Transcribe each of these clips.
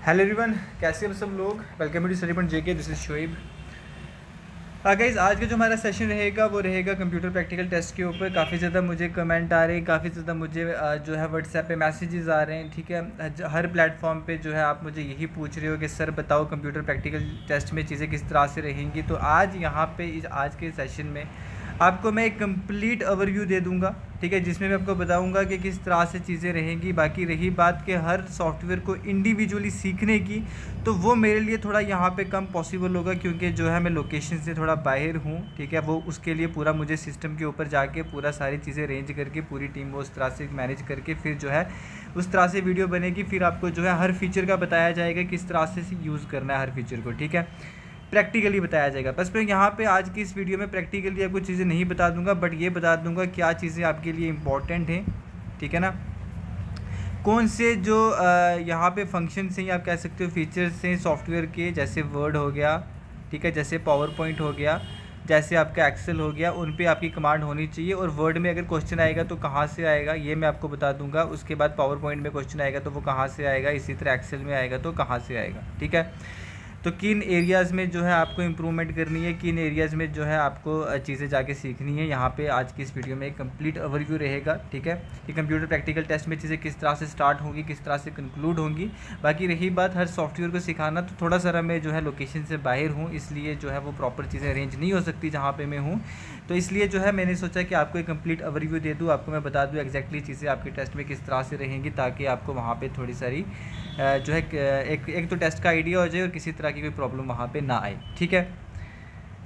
Hello everyone, कैसे हैं सब लोग। Welcome to study point JK. This is Shoaib. Guys, आज का जो हमारा सेशन रहेगा वो रहेगा कंप्यूटर प्रैक्टिकल टेस्ट के ऊपर। काफ़ी ज़्यादा मुझे कमेंट आ रहे हैं, काफ़ी ज़्यादा मुझे जो है व्हाट्सएप पे मैसेजेस आ रहे हैं। ठीक है, हर प्लेटफॉर्म पे जो है आप मुझे यही पूछ रहे हो कि सर बताओ कंप्यूटर प्रैक्टिकल टेस्ट में चीज़ें किस तरह से रहेंगी। तो आज यहाँ पे आज के सेशन में आपको मैं एक कंप्लीट ओवरव्यू दे दूंगा। ठीक है, जिसमें मैं आपको बताऊंगा कि किस तरह से चीज़ें रहेंगी। बाकी रही बात कि हर सॉफ्टवेयर को इंडिविजुअली सीखने की, तो वो मेरे लिए थोड़ा यहाँ पे कम पॉसिबल होगा, क्योंकि जो है मैं लोकेशन से थोड़ा बाहर हूँ। ठीक है, वो उसके लिए पूरा मुझे सिस्टम के ऊपर जाके पूरा सारी चीज़ें अरेंज करके पूरी टीम को उस तरह से मैनेज करके फिर जो है उस तरह से वीडियो बनेगी। फिर आपको जो है हर फीचर का बताया जाएगा किस तरह से यूज़ करना है हर फीचर को। ठीक है, प्रैक्टिकली बताया जाएगा। बस मैं यहाँ पे आज की इस वीडियो में प्रैक्टिकली आपको चीज़ें नहीं बता दूंगा, बट ये बता दूंगा क्या चीज़ें आपके लिए इम्पॉर्टेंट हैं। ठीक है ना, कौन से जो यहाँ पे फंक्शन हैं, आप कह सकते हो फीचर्स हैं सॉफ्टवेयर के, जैसे वर्ड हो गया, ठीक है, जैसे पावर पॉइंट हो गया, जैसे आपका एक्सेल हो गया, उन पे आपकी कमांड होनी चाहिए। और वर्ड में अगर क्वेश्चन आएगा तो कहाँ से आएगा ये मैं आपको बता दूंगा। उसके बाद पावर पॉइंट में क्वेश्चन आएगा तो वो कहाँ से आएगा, इसी तरह एक्सेल में आएगा तो कहाँ से आएगा। ठीक है, तो किन एरियाज़ में जो है आपको इम्प्रूवमेंट करनी है, किन एरियाज़ में जो है आपको चीज़ें जाके सीखनी है, यहाँ पे आज की इस वीडियो में एक कंप्लीट ओवरव्यू रहेगा। ठीक है, कि कंप्यूटर प्रैक्टिकल टेस्ट में चीज़ें किस तरह से स्टार्ट होंगी, किस तरह से कंक्लूड होंगी। बाकी रही बात हर सॉफ्टवेयर को सिखाना, तो थोड़ा सा मैं जो है लोकेशन से बाहर हूँ, इसलिए जो है वो प्रॉपर चीज़ें अरेंज नहीं हो सकती जहाँ पर मैं हूँ। तो इसलिए जो है मैंने सोचा कि आपको एक कंप्लीट ओवरव्यू दे दूँ, आपको मैं बता दूँ एक्जैक्टली चीज़ें आपके टेस्ट में किस तरह से रहेंगी, ताकि आपको वहाँ पर थोड़ी सारी जो है एक तो टेस्ट का आइडिया हो जाए और किसी तरह की कोई प्रॉब्लम वहाँ पे ना आए। ठीक है,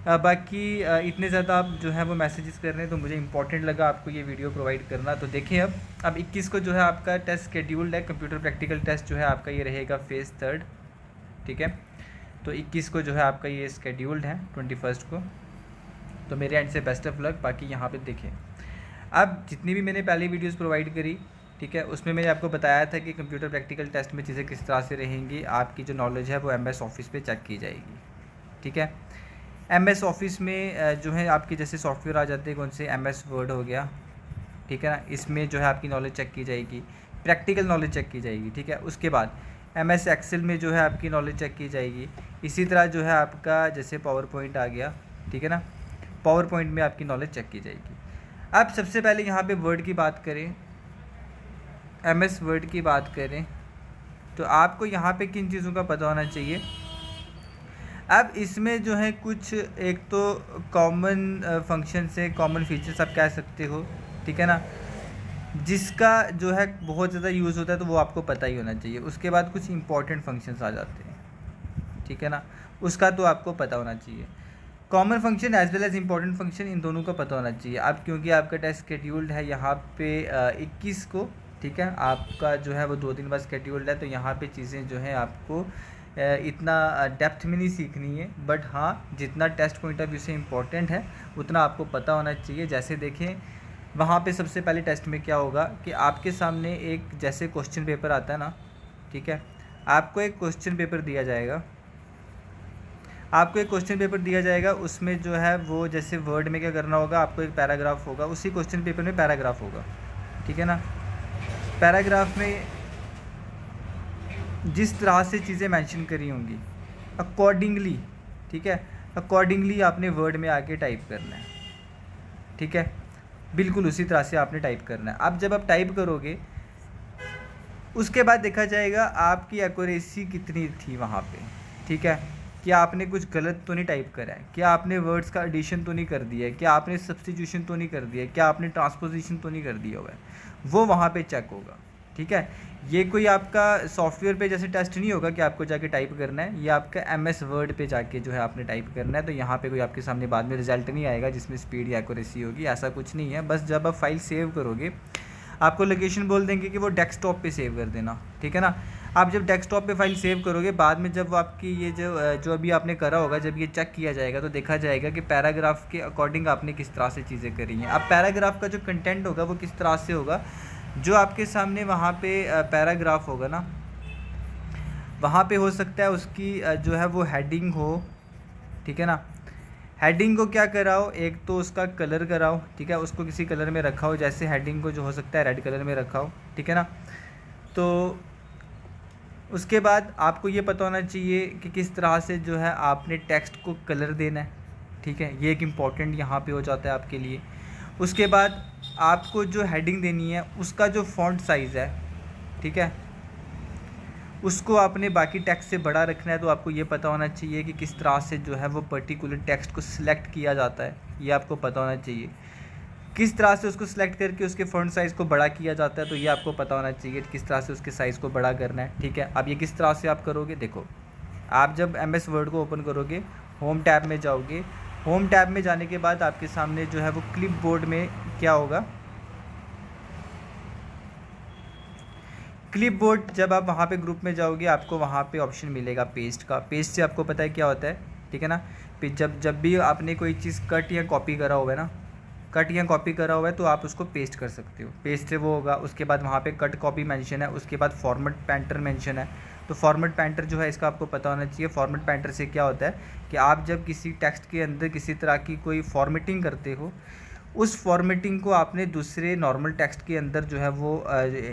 बाकी इतने ज़्यादा आप जो है वो मैसेजेस कर रहे हैं, तो मुझे इंपॉर्टेंट लगा आपको ये वीडियो प्रोवाइड करना। तो देखिए, अब 21 को जो है आपका टेस्ट शेड्यूल्ड है। कंप्यूटर प्रैक्टिकल टेस्ट जो है आपका ये रहेगा फेज़ 3। ठीक है, तो 21 को जो है आपका ये शेड्यूल्ड है 21 को। तो मेरे एंड से बेस्ट ऑफ लक। बाकी यहाँ पे देखिए, अब जितनी भी मैंने पहले वीडियोस प्रोवाइड करी, ठीक है, उसमें मैंने आपको बताया था कि कंप्यूटर प्रैक्टिकल टेस्ट में चीज़ें किस तरह से रहेंगी। आपकी जो नॉलेज है वो MS ऑफिस पे चेक की जाएगी। ठीक है, MS ऑफिस में जो है आपके जैसे सॉफ्टवेयर आ जाते हैं, कौन से MS वर्ड हो गया, ठीक है ना, इसमें जो है आपकी नॉलेज चेक की जाएगी, प्रैक्टिकल नॉलेज चेक की जाएगी। ठीक है, उसके बाद MS एक्सेल में जो है आपकी नॉलेज चेक की जाएगी। इसी तरह जो है आपका जैसे पावर पॉइंट आ गया, ठीक है ना, पावर पॉइंट में आपकी नॉलेज चेक की जाएगी। अब सबसे पहले यहाँ पे वर्ड की बात करें, MS वर्ड की बात करें, तो आपको यहाँ पे किन चीज़ों का पता होना चाहिए। अब इसमें जो है कुछ एक तो कॉमन फंक्शन से कॉमन फीचर्स आप कह सकते हो, ठीक है ना, जिसका जो है बहुत ज़्यादा यूज़ होता है, तो वो आपको पता ही होना चाहिए। उसके बाद कुछ इंपॉर्टेंट फंक्शंस आ जाते हैं, ठीक है ना, उसका तो आपको पता होना चाहिए। Common function as well as important function, इन दोनों का पता होना चाहिए। अब क्योंकि आपका टेस्ट शेड्यूल्ड है यहाँ पे 21 को, ठीक है, आपका जो है वो 2 दिन बाद शेड्यूल्ड है, तो यहाँ पे चीज़ें जो है आपको इतना डेप्थ में नहीं सीखनी है, बट हाँ जितना टेस्ट पॉइंट ऑफ व्यू से इम्पॉर्टेंट है उतना आपको पता होना चाहिए। जैसे देखें, वहाँ पे सबसे पहले टेस्ट में क्या होगा कि आपके सामने एक जैसे क्वेश्चन पेपर आता है ना, ठीक है, आपको एक क्वेश्चन पेपर दिया जाएगा, आपको एक क्वेश्चन पेपर दिया जाएगा। उसमें जो है वो जैसे वर्ड में क्या करना होगा, आपको एक पैराग्राफ होगा, उसी क्वेश्चन पेपर में पैराग्राफ होगा, ठीक है ना, पैराग्राफ में जिस तरह से चीज़ें मेंशन करी होंगी अकॉर्डिंगली, ठीक है, अकॉर्डिंगली आपने वर्ड में आके टाइप करना है। ठीक है, बिल्कुल उसी तरह से आपने टाइप करना है। अब जब आप टाइप करोगे उसके बाद देखा जाएगा आपकी एक्यूरेसी कितनी थी वहाँ पे। ठीक है, क्या आपने कुछ गलत तो नहीं टाइप करा है, क्या आपने वर्ड्स का एडिशन तो नहीं कर दिया है, क्या आपने सब्स्टिट्यूशन तो नहीं कर दिया है, क्या आपने ट्रांसपोजिशन तो नहीं कर दिया हुआ है, वो वहाँ पे चेक होगा। ठीक है, ये कोई आपका सॉफ्टवेयर पे जैसे टेस्ट नहीं होगा कि आपको जाके टाइप करना है, ये आपका MS वर्ड पे जाके जो है आपने टाइप करना है। तो यहाँ पे कोई आपके सामने बाद में रिजल्ट नहीं आएगा जिसमें स्पीड या एक्यूरेसी होगी, ऐसा कुछ नहीं है। बस जब आप फाइल सेव करोगे आपको लोकेशन बोल देंगे कि वो डेस्कटॉप पे सेव कर देना, ठीक है ना। आप जब डेस्कटॉप पे फाइल सेव करोगे, बाद में जब आपकी ये जो अभी आपने करा होगा, जब ये चेक किया जाएगा तो देखा जाएगा कि पैराग्राफ के अकॉर्डिंग आपने किस तरह से चीज़ें करी हैं। अब पैराग्राफ का जो कंटेंट होगा वो किस तरह से होगा, जो आपके सामने वहाँ पे पैराग्राफ होगा ना, वहाँ पे हो सकता है उसकी जो है वो हेडिंग हो, ठीक है ना, हेडिंग को क्या कराओ, एक तो उसका कलर कराओ, ठीक है, उसको किसी कलर में रखा हो, जैसे हेडिंग को जो हो सकता है रेड कलर में रखा हो, ठीक है ना। तो उसके बाद आपको ये पता होना चाहिए कि किस तरह से जो है आपने टेक्स्ट को कलर देना है, ठीक है, ये एक इम्पॉर्टेंट यहाँ पे हो जाता है आपके लिए। उसके बाद आपको जो हेडिंग देनी है उसका जो फॉन्ट साइज़ है, ठीक है, उसको आपने बाकी टेक्स्ट से बड़ा रखना है। तो आपको ये पता होना चाहिए कि किस तरह से जो है वो पर्टिकुलर टेक्स्ट को सिलेक्ट किया जाता है, ये आपको पता होना चाहिए। किस तरह से उसको सिलेक्ट करके उसके फॉन्ट साइज़ को बड़ा किया जाता है, तो ये आपको पता होना चाहिए किस तरह से उसके साइज़ को बड़ा करना है, ठीक है। अब ये किस तरह से आप करोगे, देखो आप जब MS वर्ड को ओपन करोगे, होम टैब में जाओगे, होम टैब में जाने के बाद आपके सामने जो है वो क्लिप बोर्ड में क्या होगा, क्लिप बोर्ड, जब आप वहाँ पे ग्रुप में जाओगे आपको वहाँ पे ऑप्शन मिलेगा पेस्ट का। पेस्ट से आपको पता है क्या होता है, ठीक है ना। जब भी आपने कोई चीज़ कट या कॉपी करा हुआ है ना, कट या कॉपी करा हुआ है तो आप उसको पेस्ट कर सकते हो। पेस्ट से वो होगा, उसके बाद वहाँ पे कट कॉपी मेंशन है, उसके बाद फॉर्मेट पेंटर मेंशन है। तो फॉर्मेट पेंटर जो है इसका आपको पता होना चाहिए। फॉर्मेट पेंटर से क्या होता है कि आप जब किसी टेक्स्ट के अंदर किसी तरह की कोई फॉर्मेटिंग करते हो, उस फॉर्मेटिंग को आपने दूसरे नॉर्मल टेक्स्ट के अंदर जो है वो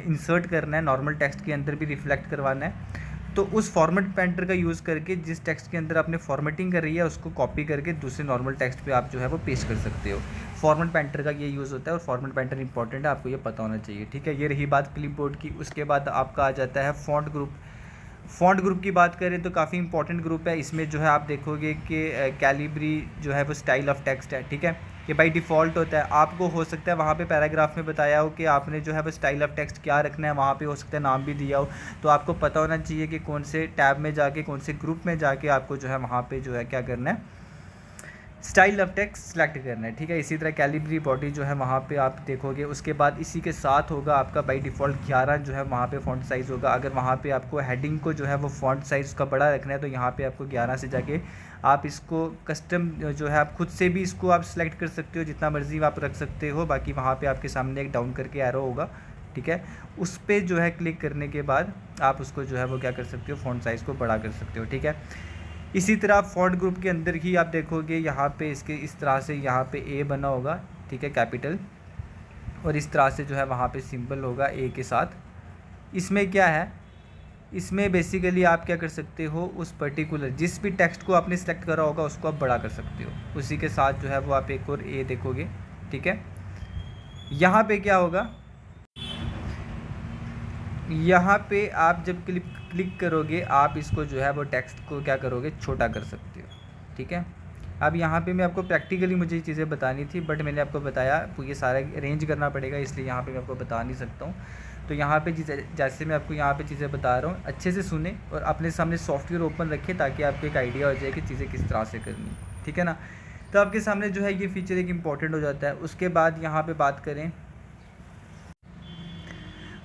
इंसर्ट करना है, नॉर्मल टेक्स्ट के अंदर भी रिफ्लेक्ट करवाना है। तो उस फॉर्मेट पेंटर का यूज़ करके जिस टेक्स्ट के अंदर आपने फॉर्मेटिंग कर रही है उसको कॉपी करके दूसरे नॉर्मल टेक्स्ट पे आप जो है वो पेस्ट कर सकते हो। फॉर्मेट पेंटर का ये यूज़ होता है और फॉर्मेट पेंटर इंपॉर्टेंट है, आपको ये पता होना चाहिए, ठीक है। ये रही बात क्लिपबोर्ड की। उसके बाद आपका आ जाता है फॉन्ट ग्रुप। फ़ॉन्ट ग्रुप की बात करें तो काफ़ी इंपॉर्टेंट ग्रुप है। इसमें जो है आप देखोगे कि कैलिब्री जो है वो स्टाइल ऑफ टेक्स्ट है, ठीक है, कि बाई डिफ़ॉल्ट होता है। आपको हो सकता है वहाँ पे पैराग्राफ में बताया हो कि आपने जो है वो स्टाइल ऑफ टेक्स्ट क्या रखना है, वहाँ पे हो सकता है नाम भी दिया हो। तो आपको पता होना चाहिए कि कौन से टैब में जाके, कौन से ग्रुप में जाके आपको जो है वहाँ पे जो है क्या करना है, स्टाइल ऑफ टेक्स्ट सेलेक्ट करना है, ठीक है। इसी तरह कैलिब्री बॉडी जो है वहाँ पे आप देखोगे। उसके बाद इसी के साथ होगा आपका बाई डिफ़ॉल्ट 11 जो है वहाँ पे फ़ॉन्ट साइज़ होगा। अगर वहाँ पे आपको हेडिंग को जो है वो फ़ॉन्ट साइज़ का बड़ा रखना है तो यहाँ पे आपको 11 से जाके आप इसको कस्टम जो है आप खुद से भी इसको आप सेलेक्ट कर सकते हो, जितना मर्ज़ी आप रख सकते हो। बाकी वहाँ पर आपके सामने एक डाउन करके एरो होगा, ठीक है, उस पर जो है क्लिक करने के बाद आप उसको जो है वो क्या कर सकते हो, फ़ॉन्ट साइज़ को बड़ा कर सकते हो, ठीक है। इसी तरह फॉन्ट ग्रुप के अंदर ही आप देखोगे यहाँ पे इसके इस तरह से यहाँ पे ए बना होगा, ठीक है, कैपिटल, और इस तरह से जो है वहाँ पे सिंबल होगा ए के साथ। इसमें क्या है, इसमें बेसिकली आप क्या कर सकते हो, उस पर्टिकुलर जिस भी टेक्स्ट को आपने सेलेक्ट करा होगा उसको आप बड़ा कर सकते हो। उसी के साथ जो है वो आप एक और ए देखोगे, ठीक है। यहाँ पे क्या होगा, यहाँ पे आप जब क्लिक करोगे आप इसको जो है वो टेक्स्ट को क्या करोगे, छोटा कर सकते हो, ठीक है। अब यहाँ पे मैं आपको प्रैक्टिकली मुझे ये चीज़ें बतानी थी, बट मैंने आपको बताया तो ये सारा अरेंज करना पड़ेगा, इसलिए यहाँ पे मैं आपको बता नहीं सकता हूँ। तो यहाँ पे जैसे मैं आपको यहाँ पे चीज़ें बता रहा हूँ, अच्छे से सुने और अपने सामने सॉफ्टवेयर ओपन रखें ताकि आपको एक आइडिया हो जाए कि चीज़ें किस तरह से करनी, ठीक है ना। तो आपके सामने जो है ये फीचर एक इम्पॉर्टेंट हो जाता है। उसके बाद यहाँ पर बात करें,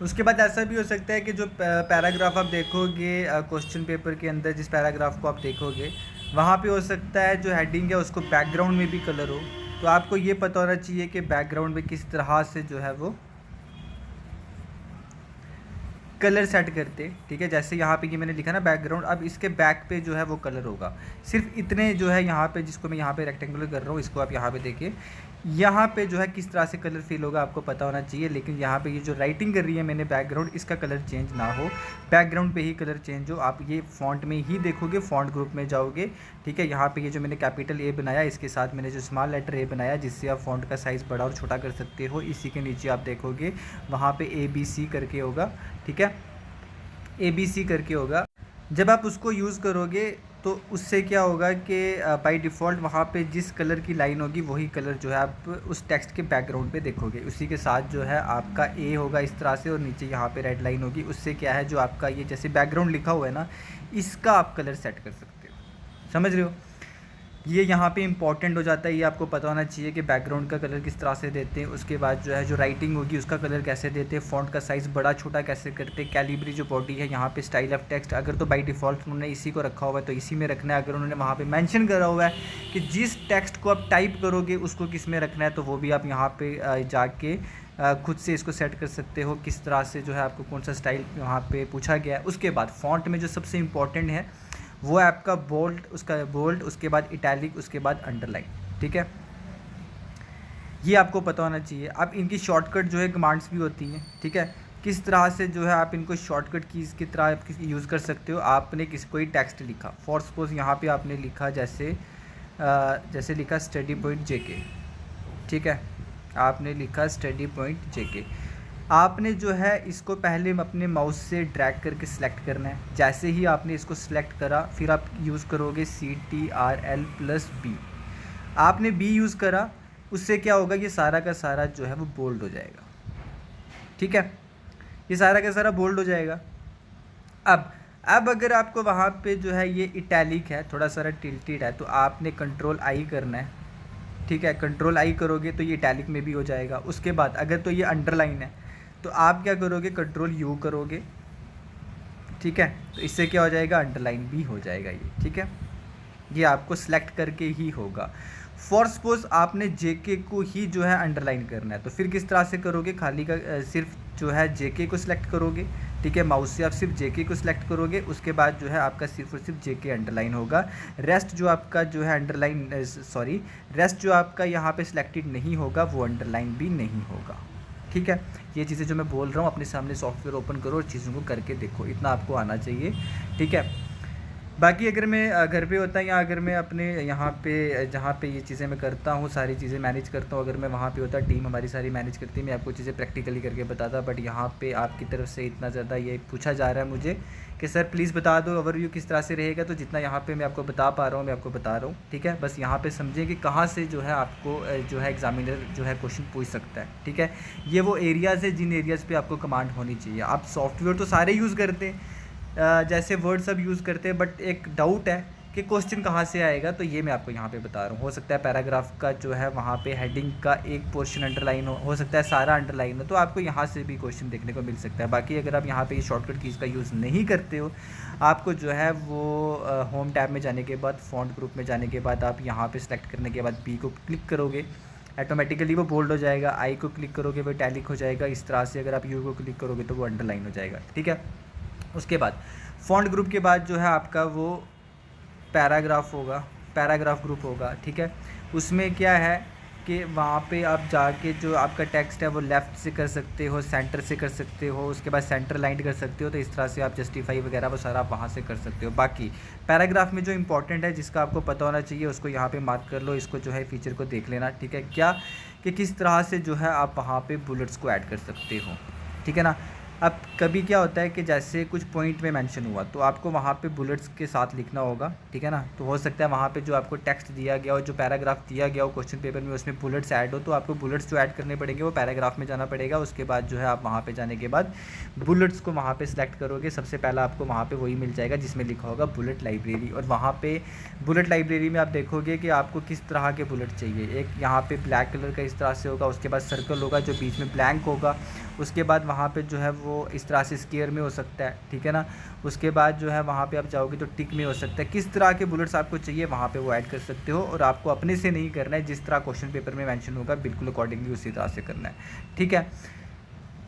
उसके बाद ऐसा भी हो सकता है कि जो पैराग्राफ आप देखोगे क्वेश्चन पेपर के अंदर, जिस पैराग्राफ को आप देखोगे वहाँ पे हो सकता है जो हेडिंग है उसको बैकग्राउंड में भी कलर हो। तो आपको ये पता होना चाहिए कि बैकग्राउंड में किस तरह से जो है वो कलर सेट करते, ठीक है। जैसे यहाँ पे ये मैंने लिखा ना बैकग्राउंड, अब इसके बैक पे जो है वो कलर होगा। सिर्फ इतने जो है यहाँ पे, जिसको मैं यहाँ पे रेक्टेंगुलर कर रहा हूँ, इसको आप यहाँ पे देखिए, यहाँ पे जो है किस तरह से कलर फील होगा आपको पता होना चाहिए। लेकिन यहाँ पे ये जो राइटिंग कर रही है मैंने बैकग्राउंड, इसका कलर चेंज ना हो, बैकग्राउंड पे ही कलर चेंज हो। आप ये फ़ॉन्ट में ही देखोगे, फ़ॉन्ट ग्रुप में जाओगे, ठीक है। यहाँ पे ये जो मैंने कैपिटल ए बनाया, इसके साथ मैंने जो स्मॉल लेटर ए बनाया जिससे आप फ़ॉन्ट का साइज़ बड़ा और छोटा कर सकते हो। इसी के नीचे आप देखोगे वहाँ पर ABC करके होगा, ठीक है, ABC करके होगा। जब आप उसको यूज़ करोगे तो उससे क्या होगा कि बाय डिफ़ॉल्ट वहाँ पे जिस कलर की लाइन होगी वही कलर जो है आप उस टेक्स्ट के बैकग्राउंड पे देखोगे। उसी के साथ जो है आपका ए होगा इस तरह से, और नीचे यहाँ पे रेड लाइन होगी। उससे क्या है, जो आपका ये जैसे बैकग्राउंड लिखा हुआ है ना, इसका आप कलर सेट कर सकते हो, समझ रहे हो। ये यहाँ पे इंपॉर्टेंट हो जाता है, ये आपको पता होना चाहिए कि बैकग्राउंड का कलर किस तरह से देते हैं। उसके बाद जो है जो राइटिंग होगी उसका कलर कैसे देते हैं, फ़ॉन्ट का साइज़ बड़ा छोटा कैसे करते हैं, कैलिब्री जो बॉडी है, यहाँ पे स्टाइल ऑफ टेक्स्ट, अगर तो बाय डिफ़ॉल्ट उन्होंने इसी को रखा हुआ है तो इसी में रखना है। अगर उन्होंने वहाँ पे मेंशन करा हुआ है कि जिस टेक्स्ट को आप टाइप करोगे उसको किस में रखना है, तो वो भी आप यहाँ पर जाके खुद से इसको सेट कर सकते हो, किस तरह से जो है आपको कौन सा स्टाइल वहाँ पर पूछा गया है। उसके बाद फ़ॉन्ट में जो सबसे इम्पॉर्टेंट है वो है आपका बोल्ड, उसका बोल्ड, उसके बाद इटैलिक, उसके बाद अंडरलाइन, ठीक है। ये आपको पता होना चाहिए। अब इनकी शॉर्टकट जो है कमांड्स भी होती हैं, ठीक है। किस तरह से जो है आप इनको शॉर्टकट कीज़ की तरह यूज़ कर सकते हो। आपने कोई टेक्स्ट लिखा, फॉर सपोज यहाँ पे आपने लिखा जैसे लिखा स्टडी पॉइंट जेके, ठीक है, आपने लिखा स्टडी पॉइंट जेके। आपने जो है इसको पहले अपने माउस से ड्रैग करके सिलेक्ट करना है। जैसे ही आपने इसको सिलेक्ट करा फिर आप यूज़ करोगे CTRL+B। आपने B यूज़ करा, उससे क्या होगा, ये सारा का सारा जो है वो बोल्ड हो जाएगा, ठीक है, ये सारा का सारा बोल्ड हो जाएगा। अब अगर आपको वहाँ पे जो है ये इटैलिक है, थोड़ा सारा टिल्टेड है, तो आपने Ctrl+I करना है, ठीक है। Ctrl+I करोगे तो ये इटैलिक में भी हो जाएगा। उसके बाद अगर तो ये अंडरलाइन है तो आप क्या करोगे, Ctrl+U करोगे, ठीक है, तो इससे क्या हो जाएगा, अंडरलाइन भी हो जाएगा ये, ठीक है। ये आपको सिलेक्ट करके ही होगा। फॉर सपोज आपने जेके को ही जो है अंडरलाइन करना है, तो फिर किस तरह से करोगे, खाली का सिर्फ जो है जेके को सिलेक्ट करोगे, ठीक है, माउस से आप सिर्फ जेके को सिलेक्ट करोगे। उसके बाद जो है आपका सिर्फ और सिर्फ जेके अंडरलाइन होगा। रेस्ट जो आपका जो है रेस्ट जो आपका यहाँ पे सिलेक्टेड नहीं होगा वो अंडरलाइन भी नहीं होगा, ठीक है। ये चीज़ें जो मैं बोल रहा हूँ अपने सामने सॉफ्टवेयर ओपन करो और चीज़ों को करके देखो, इतना आपको आना चाहिए, ठीक है। बाकी अगर मैं घर पे होता या अगर मैं अपने यहाँ पे जहाँ पे ये चीज़ें मैं करता हूँ, सारी चीज़ें मैनेज करता हूँ, अगर मैं वहाँ पे होता, टीम हमारी सारी मैनेज करती है, मैं आपको चीज़ें प्रैक्टिकली करके बताता। बट यहाँ पे आपकी तरफ से इतना ज़्यादा ये पूछा जा रहा है मुझे कि सर प्लीज़ बता दो ओवरव्यू किस तरह से रहेगा, तो जितना यहाँ पे मैं आपको बता पा रहा हूँ मैं आपको बता रहा हूँ, ठीक है। बस यहाँ पे समझें कि कहाँ से जो है आपको जो है एग्जामिनर जो है क्वेश्चन पूछ सकता है, ठीक है। ये वो एरियाज़ है जिन एरियाज़ पे आपको कमांड होनी चाहिए। आप सॉफ्टवेयर तो सारे यूज़ करते हैं, जैसे वर्ड सब यूज़ करते हैं, बट एक डाउट है कि क्वेश्चन कहाँ से आएगा, तो ये मैं आपको यहाँ पे बता रहा हूँ। हो सकता है पैराग्राफ का जो है वहाँ पे हेडिंग का एक पोर्शन अंडरलाइन हो सकता है सारा अंडरलाइन हो, तो आपको यहाँ से भी क्वेश्चन देखने को मिल सकता है। बाकी अगर आप यहाँ पे शॉर्टकट कीज़ का यूज़ नहीं करते हो, आपको जो है वो होम टैब में जाने के बाद, फॉन्ट ग्रुप में जाने के बाद आप यहाँ पर सेलेक्ट करने के बाद बी को क्लिक करोगे, ऑटोमेटिकली वो बोल्ड हो जाएगा। आई को क्लिक करोगे वो इटैलिक हो जाएगा। इस तरह से अगर आप यू को क्लिक करोगे तो वो अंडरलाइन हो जाएगा, ठीक है। उसके बाद फॉन्ट ग्रुप के बाद जो है आपका वो पैराग्राफ होगा, पैराग्राफ ग्रुप होगा, ठीक है। उसमें क्या है कि वहाँ पे आप जाके जो आपका टेक्स्ट है वो लेफ़्ट से कर सकते हो, सेंटर से कर सकते हो, उसके बाद सेंटर लाइन कर सकते हो, तो इस तरह से आप जस्टिफाई वगैरह वो सारा आप वहाँ से कर सकते हो। बाकी पैराग्राफ में जो इंपॉर्टेंट है जिसका आपको पता होना चाहिए उसको यहाँ पे मार्क कर लो, इसको जो है फीचर को देख लेना, ठीक है। क्या कि किस तरह से जो है आप वहाँ पे बुलेट्स को ऐड कर सकते हो, ठीक है ना। अब कभी क्या होता है कि जैसे कुछ पॉइंट में मेंशन हुआ तो आपको वहाँ पे बुलेट्स के साथ लिखना होगा, ठीक है ना। तो हो सकता है वहाँ पे जो आपको टेक्स्ट दिया गया हो, जो पैराग्राफ दिया गया हो क्वेश्चन पेपर में, उसमें बुलेट्स ऐड हो, तो आपको बुलेट्स जो ऐड करने पड़ेंगे वो पैराग्राफ में जाना पड़ेगा। उसके बाद जो है आप वहाँ पे जाने के बाद बुलेट्स को वहाँ पे सिलेक्ट करोगे। सबसे पहला आपको वहाँ पे वही मिल जाएगा जिसमें लिखा होगा बुलेट लाइब्रेरी, और वहाँ पे बुलेट लाइब्रेरी में आप देखोगे कि आपको किस तरह के बुलेट चाहिए। एक यहाँ पे ब्लैक कलर का इस तरह से होगा, उसके बाद सर्कल होगा जो बीच में ब्लैंक होगा, उसके बाद वहाँ पे जो है वो इस तरह से स्क्वायर में हो सकता है, ठीक है ना। उसके बाद जो है वहाँ पे आप जाओगे तो टिक में हो सकता है। किस तरह के बुलेट्स आपको चाहिए वहाँ पे वो ऐड कर सकते हो, और आपको अपने से नहीं करना है, जिस तरह क्वेश्चन पेपर में मेंशन होगा बिल्कुल अकॉर्डिंगली उसी तरह से करना है, ठीक है।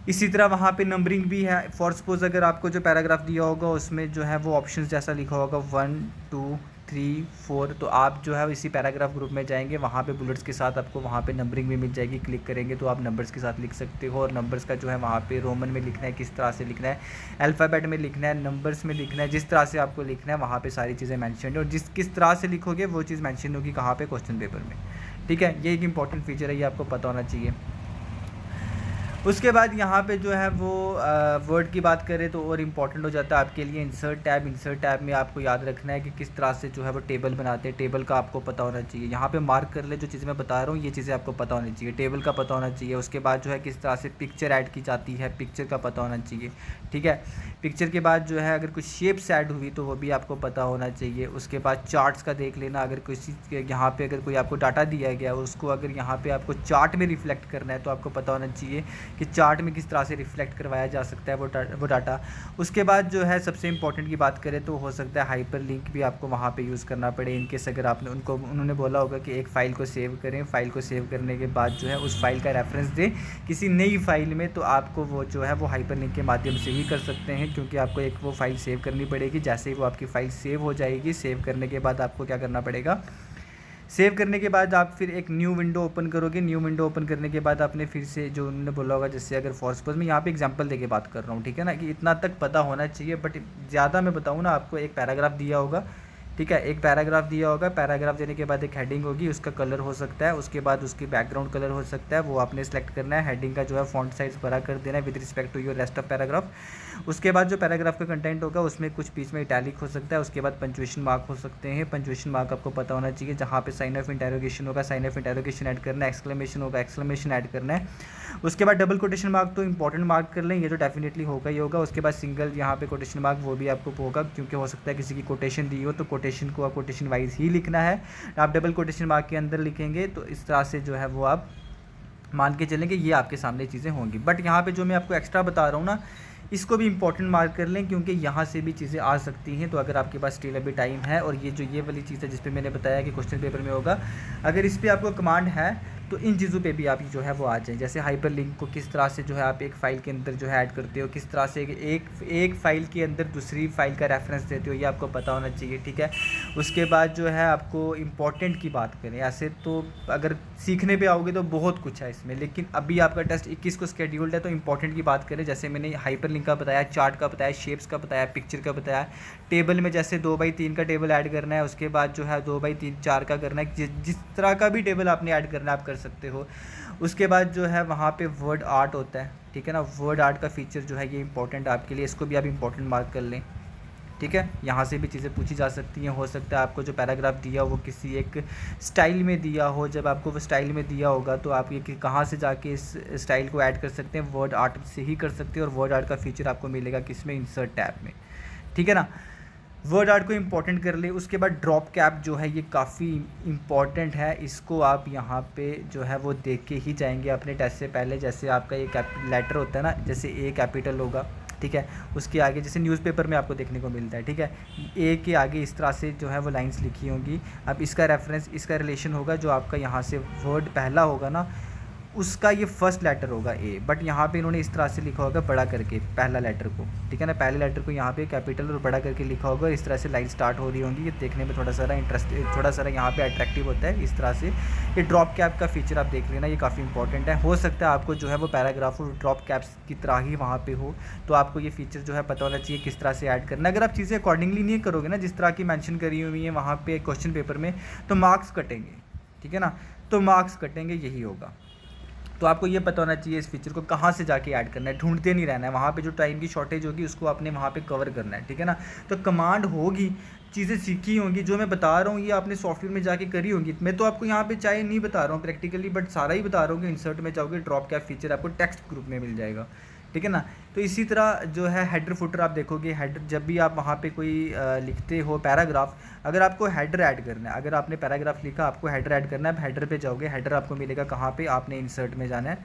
इसी तरह वहाँ पे नंबरिंग भी है। फॉर सपोज अगर आपको जो पैराग्राफ दिया होगा उसमें जो है वो ऑप्शंस जैसा लिखा होगा 1 2 3 4, तो आप जो है इसी पैराग्राफ ग्रुप में जाएंगे, वहाँ पे बुलेट्स के साथ आपको वहाँ पे नंबरिंग भी मिल जाएगी। क्लिक करेंगे तो आप नंबर्स के साथ लिख सकते हो, और नंबर्स का जो है वहाँ पे रोमन में लिखना है, किस तरह से लिखना है, अल्फ़ाबेट में लिखना है, नंबर्स में लिखना है, जिस तरह से आपको लिखना है वहाँ पर सारी चीज़ें मैंशन है, और किस तरह से लिखोगे वो चीज़ मैंशन होगी कहाँ पर, क्वेश्चन पेपर में, ठीक है। ये एक इंपॉर्टेंट फीचर है, ये आपको पता होना चाहिए। उसके बाद यहाँ पे जो है वो वर्ड की बात करें तो और इम्पॉर्टेंट हो जाता है आपके लिए इंसर्ट टैब। इंसर्ट टैब में आपको याद रखना है कि किस तरह से जो है वो टेबल बनाते हैं, टेबल का आपको पता होना चाहिए। यहाँ पे मार्क कर ले, जो चीज़ें मैं बता रहा हूँ ये चीज़ें आपको पता होनी चाहिए, टेबल का पता होना चाहिए। उसके बाद जो है किस तरह से पिक्चर ऐड की जाती है, पिक्चर का पता होना चाहिए, ठीक है। पिक्चर के बाद जो है अगर कुछ शेप्स ऐड हुई तो वो भी आपको पता होना चाहिए। उसके बाद चार्ट्स का देख लेना, अगर किसी यहाँ पे अगर कोई आपको डाटा दिया गया उसको अगर यहाँ पे आपको चार्ट में रिफ्लेक्ट करना है तो आपको पता होना चाहिए कि चार्ट में किस तरह से रिफ्लेक्ट करवाया जा सकता है वो डाटा। उसके बाद जो है सबसे इंपॉर्टेंट की बात करें तो हो सकता है हाइपर लिंक भी आपको वहाँ पे यूज़ करना पड़े, इनकेस अगर आपने उन्होंने बोला होगा कि एक फ़ाइल को सेव करें, फ़ाइल को सेव करने के बाद जो है उस फाइल का रेफरेंस दें किसी नई फाइल में, तो आपको वो जो है वो हाइपर लिंक के माध्यम से ही कर सकते हैं, क्योंकि आपको एक वो फाइल सेव करनी पड़ेगी। जैसे ही वो आपकी फ़ाइल सेव हो जाएगी, सेव करने के बाद आपको क्या करना पड़ेगा, सेव करने के बाद आप फिर एक न्यू विंडो ओपन करोगे। न्यू विंडो ओपन करने के बाद आपने फिर से जो उन्होंने बोला होगा, जैसे अगर फॉर सपोज मैं यहाँ पे एग्जांपल देके बात कर रहा हूँ, ठीक है ना, कि इतना तक पता होना चाहिए। बट ज़्यादा मैं बताऊँ ना, आपको एक पैराग्राफ दिया होगा, ठीक है, एक पैराग्राफ दिया होगा। पैराग्राफ देने के बाद एक हेडिंग होगी, उसका कलर हो सकता है, उसके बाद उसकी बैकग्राउंड कलर हो सकता है, वो आपने सेलेक्ट करना है। हेडिंग का जो है फॉन्ट साइज़ बड़ा कर देना है with respect to your rest of paragraph. उसके बाद जो पैराग्राफ का कंटेंट होगा उसमें कुछ बीच में इटैलिक हो सकता है, उसके बाद पंचुएशन मार्क हो सकते हैं। पंचुएशन मार्क आपको पता होना चाहिए। जहाँ पे साइन ऑफ इंटेरोगेशन होगा, साइन ऑफ इंटेरोगेशन ऐड करना है। एक्सक्लेमेशन होगा, एक्सक्लेमेशन ऐड करना है। उसके बाद डबल कोटेशन मार्क तो इंपॉर्टेंट मार्क कर लें, ये तो डेफिनेटली होगा ही होगा। उसके बाद सिंगल यहाँ पे कोटेशन मार्क वो भी आपको होगा, क्योंकि हो सकता है किसी की कोटेशन दी हो तो कोटेशन को कोटेशन वाइज ही लिखना है। आप डबल कोटेशन मार्क के अंदर लिखेंगे तो इस तरह से जो है वो आप मान के चलेंगे ये आपके सामने चीज़ें होंगी। बट यहाँ पे जो मैं आपको एक्स्ट्रा बता रहा हूँ ना, इसको भी इंपॉर्टेंट मार्क कर लें, क्योंकि यहाँ से भी चीज़ें आ सकती हैं। तो अगर आपके पास स्टिल अभी टाइम है, और ये वाली चीज़ है जिस पे मैंने बताया कि क्वेश्चन पेपर में होगा, अगर इस पर आपको कमांड है तो इन चीज़ों पे भी आप जो है वो आ जाएं। जैसे हाइपर लिंक को किस तरह से जो है आप एक फ़ाइल के अंदर जो है ऐड करते हो, किस तरह से एक फ़ाइल के अंदर दूसरी फ़ाइल का रेफरेंस देते हो, ये आपको पता होना चाहिए, ठीक है। उसके बाद जो है आपको इम्पॉर्टेंट की बात करें, ऐसे तो अगर सीखने पे आओगे तो बहुत कुछ है इसमें, लेकिन अभी आपका टेस्ट 21 को स्केड्यूल्ड है, तो इंपॉर्टेंट की बात करें, जैसे मैंने हाइपर लिंक का बताया, चार्ट का बताया, शेप्स का बताया, पिक्चर का बताया। टेबल में जैसे 2x3 का टेबल ऐड करना है, उसके बाद जो है 2x3 4 का करना है, जिस तरह का भी टेबल आपने ऐड करना है आप कर सकते हो। उसके बाद जो है वहाँ पे वर्ड आर्ट होता है, ठीक है ना। वर्ड आर्ट का फीचर जो है ये इंपॉर्टेंट आपके लिए, इसको भी आप इंपॉर्टेंट मार्क कर लें, ठीक है। यहाँ से भी चीज़ें पूछी जा सकती हैं। हो सकता है आपको जो पैराग्राफ दिया वो किसी एक स्टाइल में दिया हो, जब आपको वो स्टाइल में दिया होगा तो आप ये कि कहाँ से जाके इस स्टाइल को ऐड कर सकते हैं, वर्ड आर्ट से ही कर सकते हैं। और वर्ड आर्ट का फीचर आपको मिलेगा किस में, इंसर्ट टैब में, ठीक है ना। वर्ड आर्ट को इंपॉर्टेंट कर ले। उसके बाद ड्रॉप कैप जो है ये काफ़ी इंपॉर्टेंट है, इसको आप यहाँ पे जो है वो देख के ही जाएंगे अपने टेस्ट से पहले। जैसे आपका ये लेटर होता है ना, जैसे ए कैपिटल होगा, ठीक है, उसके आगे जैसे न्यूज़पेपर में आपको देखने को मिलता है, ठीक है, ए के आगे इस तरह से जो है वो लाइंस लिखी होंगी। अब इसका रेफरेंस, इसका रिलेशन होगा जो आपका यहाँ से वर्ड पहला होगा ना, उसका ये फर्स्ट लेटर होगा ए, बट यहाँ पे इन्होंने इस तरह से लिखा होगा बड़ा करके पहला लेटर को, ठीक है ना, पहले लेटर को यहाँ पे कैपिटल और बड़ा करके लिखा होगा। इस तरह से लाइन स्टार्ट हो रही होंगी। ये देखने में थोड़ा सा यहाँ पे अट्रैक्टिव होता है इस तरह से। ये ड्रॉप कैप का फीचर आप देख लेना, ये काफ़ी इंपॉर्टेंट है। हो सकता है आपको जो है वो पैराग्राफ और ड्रॉप कैप्स की तरह ही वहाँ पर हो, तो आपको ये फीचर जो है पता होना चाहिए किस तरह से ऐड करना। अगर आप चीज़ें अकॉर्डिंगली नहीं करोगे ना, जिस तरह की मैंशन करी हुई है वहाँ पर क्वेश्चन पेपर में, तो मार्क्स कटेंगे, ठीक है ना, तो मार्क्स कटेंगे, यही होगा। तो आपको ये पता होना चाहिए इस फीचर को कहाँ से जाके ऐड करना है, ढूंढते नहीं रहना है। वहाँ पे जो टाइम की शॉर्टेज होगी उसको आपने वहाँ पे कवर करना है, ठीक है ना। तो कमांड होगी, चीज़ें सीखी होंगी, जो मैं बता रहा हूँ ये आपने सॉफ्टवेयर में जाके करी होंगी। मैं तो आपको यहाँ पे चाहे नहीं बता रहा हूँ प्रैक्टिकली, बट सारा ही बता रहा हूँ कि इंसर्ट में जाओगे, ड्रॉप कैप फीचर आपको टेक्स्ट ग्रुप में मिल जाएगा, ठीक है ना। तो इसी तरह जो है हेडर फुटर आप देखोगे, हेडर जब भी आप वहाँ पे कोई लिखते हो पैराग्राफ, अगर आपको हेडर ऐड करना है, अगर आपने पैराग्राफ लिखा आपको हेडर ऐड करना है, हेडर पे जाओगे, हेडर आपको मिलेगा कहाँ पे, आपने इंसर्ट में जाना है।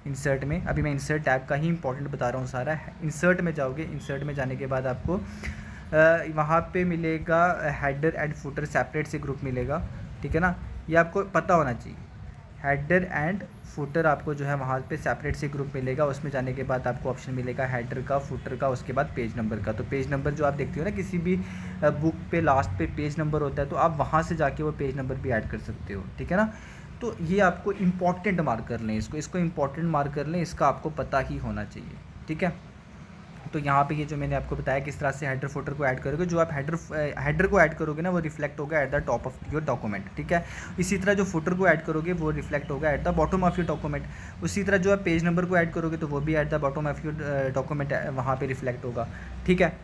इंसर्ट में, अभी मैं इंसर्ट टैब का ही इंपॉर्टेंट बता रहा हूँ सारा। इंसर्ट में जाओगे, इंसर्ट में जाने के बाद आपको वहाँ पे मिलेगा हेडर एंड फुटर सेपरेट से ग्रुप मिलेगा, ठीक है ना, ये आपको पता होना चाहिए। हेडर एंड फुटर आपको जो है वहाँ पे सेपरेट से ग्रुप मिलेगा। उसमें जाने के बाद आपको ऑप्शन मिलेगा हेडर का, फुटर का, उसके बाद पेज नंबर का। तो पेज नंबर जो आप देखते हो ना किसी भी बुक पे लास्ट पे पेज नंबर होता है, तो आप वहाँ से जाके वो पेज नंबर भी ऐड कर सकते हो, ठीक है ना। तो ये आपको इम्पॉर्टेंट मार्क कर लें, इसको इम्पॉर्टेंट मार्क कर लें, इसका आपको पता ही होना चाहिए, ठीक है। तो यहाँ पे ये जो मैंने आपको बताया किस तरह से हेडर फुटर को ऐड करोगे, जो आप हेडर को ऐड करोगे ना वो रिफ्लेक्ट होगा at the top of your document, ठीक है। इसी तरह जो फुटर को ऐड करोगे वो रिफ्लेक्ट होगा at the bottom of your document. उसी तरह जो आप पेज नंबर को ऐड करोगे तो वो भी at the bottom of your document वहाँ पे रिफ्लेक्ट होगा, ठीक है।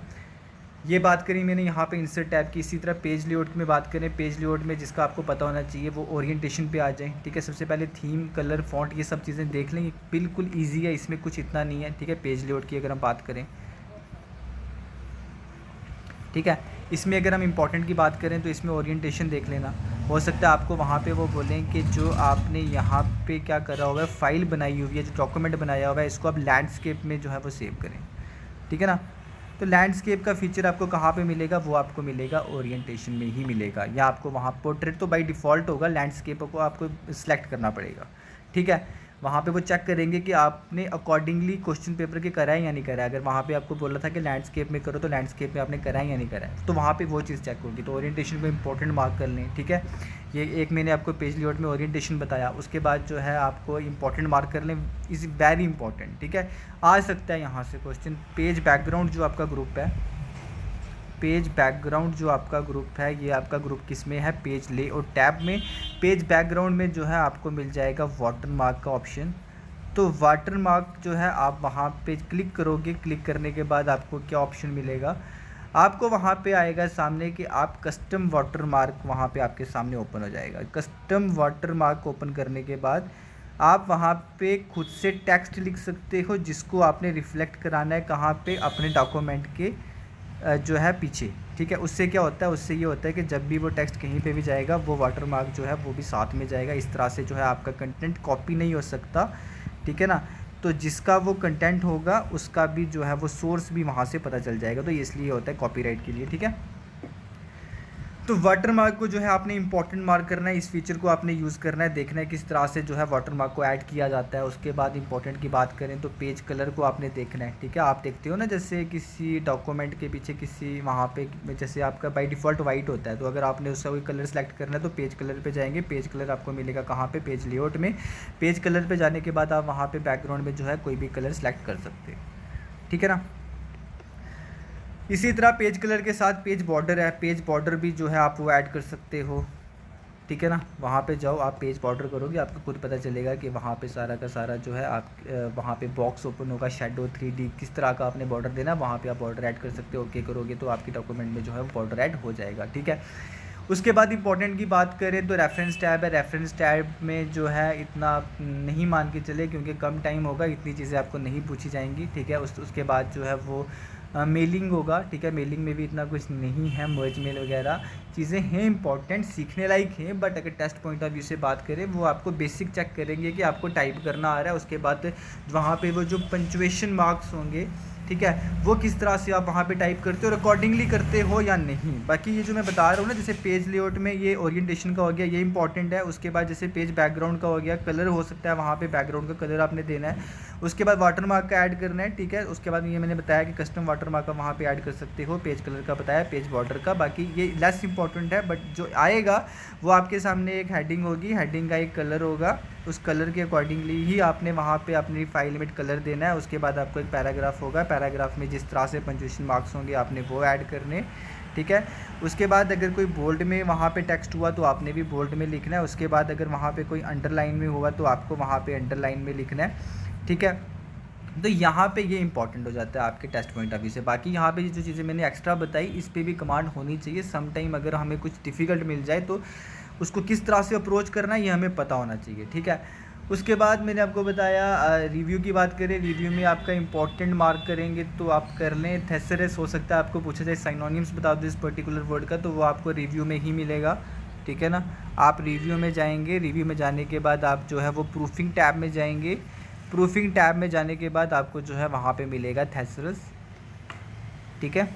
ये बात करी मैंने यहाँ पे इंसर्ट टैब की। इसी तरह पेज लेआउट में बात करें, पेज लेआउट में जिसका आपको पता होना चाहिए वो ओरिएंटेशन पे आ जाए, ठीक है। सबसे पहले थीम, कलर, फॉन्ट, ये सब चीज़ें देख लें, बिल्कुल ईजी है, इसमें कुछ इतना नहीं है, ठीक है। पेज लेआउट की अगर हम बात करें, ठीक है, इसमें अगर हम इंपॉर्टेंट की बात करें तो इसमें ओरिएंटेशन देख लेना। हो सकता है आपको वहाँ पे वो बोलें कि जो आपने यहाँ पे क्या करा हुआ है, फाइल बनाई हुई है, जो डॉक्यूमेंट बनाया हुआ है, इसको आप लैंडस्केप में जो है वो सेव करें, ठीक है ना। तो लैंडस्केप का फीचर आपको कहाँ पे मिलेगा, वो आपको मिलेगा ओरिएंटेशन में ही मिलेगा, या आपको वहाँ पोर्ट्रेट तो बाय डिफ़ॉल्ट होगा, लैंडस्केप को आपको सिलेक्ट करना पड़ेगा, ठीक है। वहाँ पे वो चेक करेंगे कि आपने अकॉर्डिंगली क्वेश्चन पेपर के करा है या नहीं करा है। अगर वहाँ पे आपको बोला था कि लैंडस्केप में करो तो लैंडस्केप में आपने करा है या नहीं करा है, तो वहाँ पे वो चीज़ चेक होगी। तो ओरिएंटेशन को इंपॉर्टेंट मार्क कर लें, ठीक है। ये एक मैंने आपको पेज लेआउट में ओरिएंटेशन बताया, उसके बाद जो है आपको इंपॉर्टेंट मार्क कर लें, इज़ वेरी इंपॉर्टेंट, ठीक है। आ सकता है यहाँ से क्वेश्चन। पेज बैकग्राउंड जो आपका ग्रुप है, पेज बैकग्राउंड जो आपका ग्रुप है, ये आपका ग्रुप किस में है, पेज लेआउट टैब में। पेज बैकग्राउंड में जो है आपको मिल जाएगा वाटर मार्क का ऑप्शन। तो वाटर मार्क जो है आप वहाँ पे क्लिक करोगे, क्लिक करने के बाद आपको क्या ऑप्शन मिलेगा, आपको वहाँ पे आएगा सामने कि आप कस्टम वाटर मार्क, वहाँ पे आपके सामने ओपन हो जाएगा। कस्टम वाटर मार्क ओपन करने के बाद आप वहाँ पे खुद से टेक्स्ट लिख सकते हो जिसको आपने रिफ्लेक्ट कराना है कहाँ पे, अपने डॉक्यूमेंट के जो है पीछे, ठीक है। उससे क्या होता है, उससे ये होता है कि जब भी वो टेक्स्ट कहीं पे भी जाएगा वो वाटर मार्क जो है वो भी साथ में जाएगा। इस तरह से जो है आपका कंटेंट कॉपी नहीं हो सकता, ठीक है ना। तो जिसका वो कंटेंट होगा उसका भी जो है वो सोर्स भी वहाँ से पता चल जाएगा। तो ये इसलिए होता है कॉपीराइट के लिए, ठीक है। तो वाटर मार्क को जो है आपने इंपॉर्टेंट मार्क करना है, इस फीचर को आपने यूज़ करना है, देखना है किस तरह से जो है वाटर मार्क को ऐड किया जाता है। उसके बाद इंपॉर्टेंट की बात करें तो पेज कलर को आपने देखना है, ठीक है। आप देखते हो ना जैसे किसी डॉक्यूमेंट के पीछे किसी वहाँ पे जैसे आपका बाय डिफ़ॉल्ट वाइट होता है, तो अगर आपने उसका कोई कलर सेलेक्ट करना है तो पेज कलर पर जाएंगे। पेज कलर आपको मिलेगा कहाँ पर, पेज लेआउट में। पेज कलर पर जाने के बाद आप वहाँ पर बैकग्राउंड में जो है कोई भी कलर सेलेक्ट कर सकते हैं, ठीक है ना। इसी तरह पेज कलर के साथ पेज बॉर्डर है, पेज बॉर्डर भी जो है आप वो ऐड कर सकते हो, ठीक है ना। वहाँ पे जाओ, आप पेज बॉर्डर करोगे, आपको खुद पता चलेगा कि वहाँ पे सारा का सारा जो है आप वहाँ पे बॉक्स ओपन होगा, शेडो 3D किस तरह का आपने बॉर्डर देना है, वहाँ पे आप बॉर्डर ऐड कर सकते हो। ओके करोगे तो आपकी डॉक्यूमेंट में जो है बॉर्डर ऐड हो जाएगा, ठीक है। उसके बाद इंपॉर्टेंट की बात करें तो रेफरेंस टैब है। रेफरेंस टैब में जो है इतना नहीं मान के चले क्योंकि कम टाइम होगा, इतनी चीज़ें आपको नहीं पूछी जाएंगी, ठीक है। उसके बाद जो है वो मेलिंग होगा, ठीक है। मेलिंग में भी इतना कुछ नहीं है, मर्ज मेल वगैरह चीज़ें हैं इंपॉर्टेंट, सीखने लायक हैं, बट अगर टेस्ट पॉइंट ऑफ व्यू से बात करें वो आपको बेसिक चेक करेंगे कि आपको टाइप करना आ रहा है। उसके बाद वहाँ पे वो जो पंचुएशन मार्क्स होंगे, ठीक है, वो किस तरह से आप वहाँ पे टाइप करते हो और अकॉर्डिंगली करते हो या नहीं। बाकी ये जो मैं बता रहा हूँ ना, जैसे पेज लेआउट में ये ओरिएंटेशन का हो गया, ये इंपॉर्टेंट है। उसके बाद जैसे पेज बैकग्राउंड का हो गया, कलर हो सकता है वहाँ पे बैकग्राउंड का कलर आपने देना है। उसके बाद वाटर मार्क का ऐड करना है, ठीक है। उसके बाद ये मैंने बताया कि कस्टम वाटर मार्क का वहाँ पे ऐड कर सकते हो, पेज कलर का बताया, पेज बॉर्डर का। बाकी ये लेस इंपॉर्टेंट है, बट जो आएगा वो आपके सामने एक हेडिंग होगी, हेडिंग का एक कलर होगा, उस कलर के अकॉर्डिंगली ही आपने वहाँ पे अपनी फाइल में कलर देना है। उसके बाद आपको एक पैराग्राफ होगा, पैराग्राफ में जिस तरह से पंक्चुएशन मार्क्स होंगे आपने वो ऐड करने, ठीक है। उसके बाद अगर कोई बोल्ड में वहाँ पे टेक्स्ट हुआ तो आपने भी बोल्ड में लिखना है। उसके बाद अगर वहाँ पे कोई अंडरलाइन में हुआ तो आपको वहाँ पे अंडरलाइन में लिखना है, ठीक है। तो यहाँ पे ये इंपॉर्टेंट हो जाता है आपके टेस्ट पॉइंट ऑफ व्यू से। बाकी यहाँ पे जो चीज़ें मैंने एक्स्ट्रा बताई इस पे भी कमांड होनी चाहिए। सम टाइम अगर हमें कुछ डिफ़िकल्ट मिल जाए तो उसको किस तरह से अप्रोच करना है ये हमें पता होना चाहिए, ठीक है। उसके बाद मैंने आपको बताया रिव्यू की बात करें, रिव्यू में आपका इंपॉर्टेंट मार्क करेंगे तो आप कर लें थेसरस। हो सकता है आपको पूछा जाए साइनोनिम्स बता दो इस पर्टिकुलर वर्ड का, तो वो आपको रिव्यू में ही मिलेगा, ठीक है ना। आप रिव्यू में जाएंगे, रिव्यू में जाने के बाद आप जो है वो प्रूफिंग टैब में जाएंगे। प्रूफिंग टैब में जाने के बाद आपको जो है वहाँ पे मिलेगा थेसरस, ठीक है।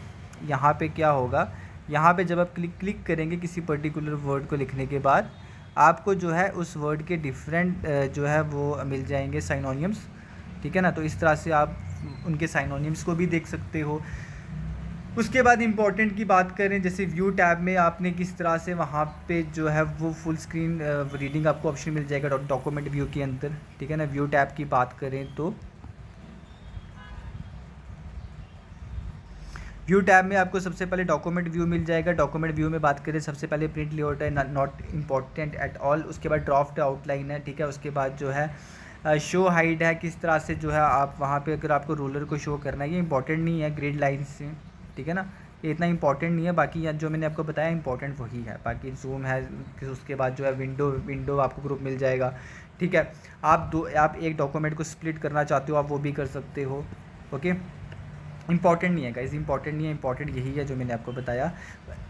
यहाँ पे क्या होगा, यहाँ पे जब आप क्लिक करेंगे किसी पर्टिकुलर वर्ड को लिखने के बाद आपको जो है उस वर्ड के डिफरेंट जो है वो मिल जाएंगे साइनोनिम्स, ठीक है ना। तो इस तरह से आप उनके साइनोनिम्स को भी देख सकते हो। उसके बाद इंपॉर्टेंट की बात करें, जैसे व्यू टैब में आपने किस तरह से वहाँ पे जो है वो फुल स्क्रीन रीडिंग आपको ऑप्शन मिल जाएगा डॉक्यूमेंट व्यू के अंदर, ठीक है ना। व्यू टैब की बात करें तो व्यू टैब में आपको सबसे पहले डॉक्यूमेंट व्यू मिल जाएगा। डॉक्यूमेंट व्यू में बात करें सबसे पहले प्रिंट लेआउट है, नॉट इम्पॉर्टेंट एट ऑल। उसके बाद ड्राफ्ट आउटलाइन है, ठीक है। उसके बाद जो है शो हाइड है, किस तरह से जो है आप वहाँ पे अगर आपको रोलर को शो करना है, ये इंपॉर्टेंट नहीं है ग्रिड लाइन से, ठीक है ना, ये इतना इंपॉर्टेंट नहीं है। बाकी जो मैंने आपको बताया इंपॉर्टेंट वही है। बाकी जूम है, उसके बाद जो है विंडो आपको ग्रुप मिल जाएगा, ठीक है। आप एक डॉक्यूमेंट को स्प्लिट करना चाहते हो आप वो भी कर सकते हो, ओके। इंपॉर्टेंट नहीं है गाइस, इंपॉर्टेंट नहीं है, इंपॉर्टेंट यही है जो मैंने आपको बताया।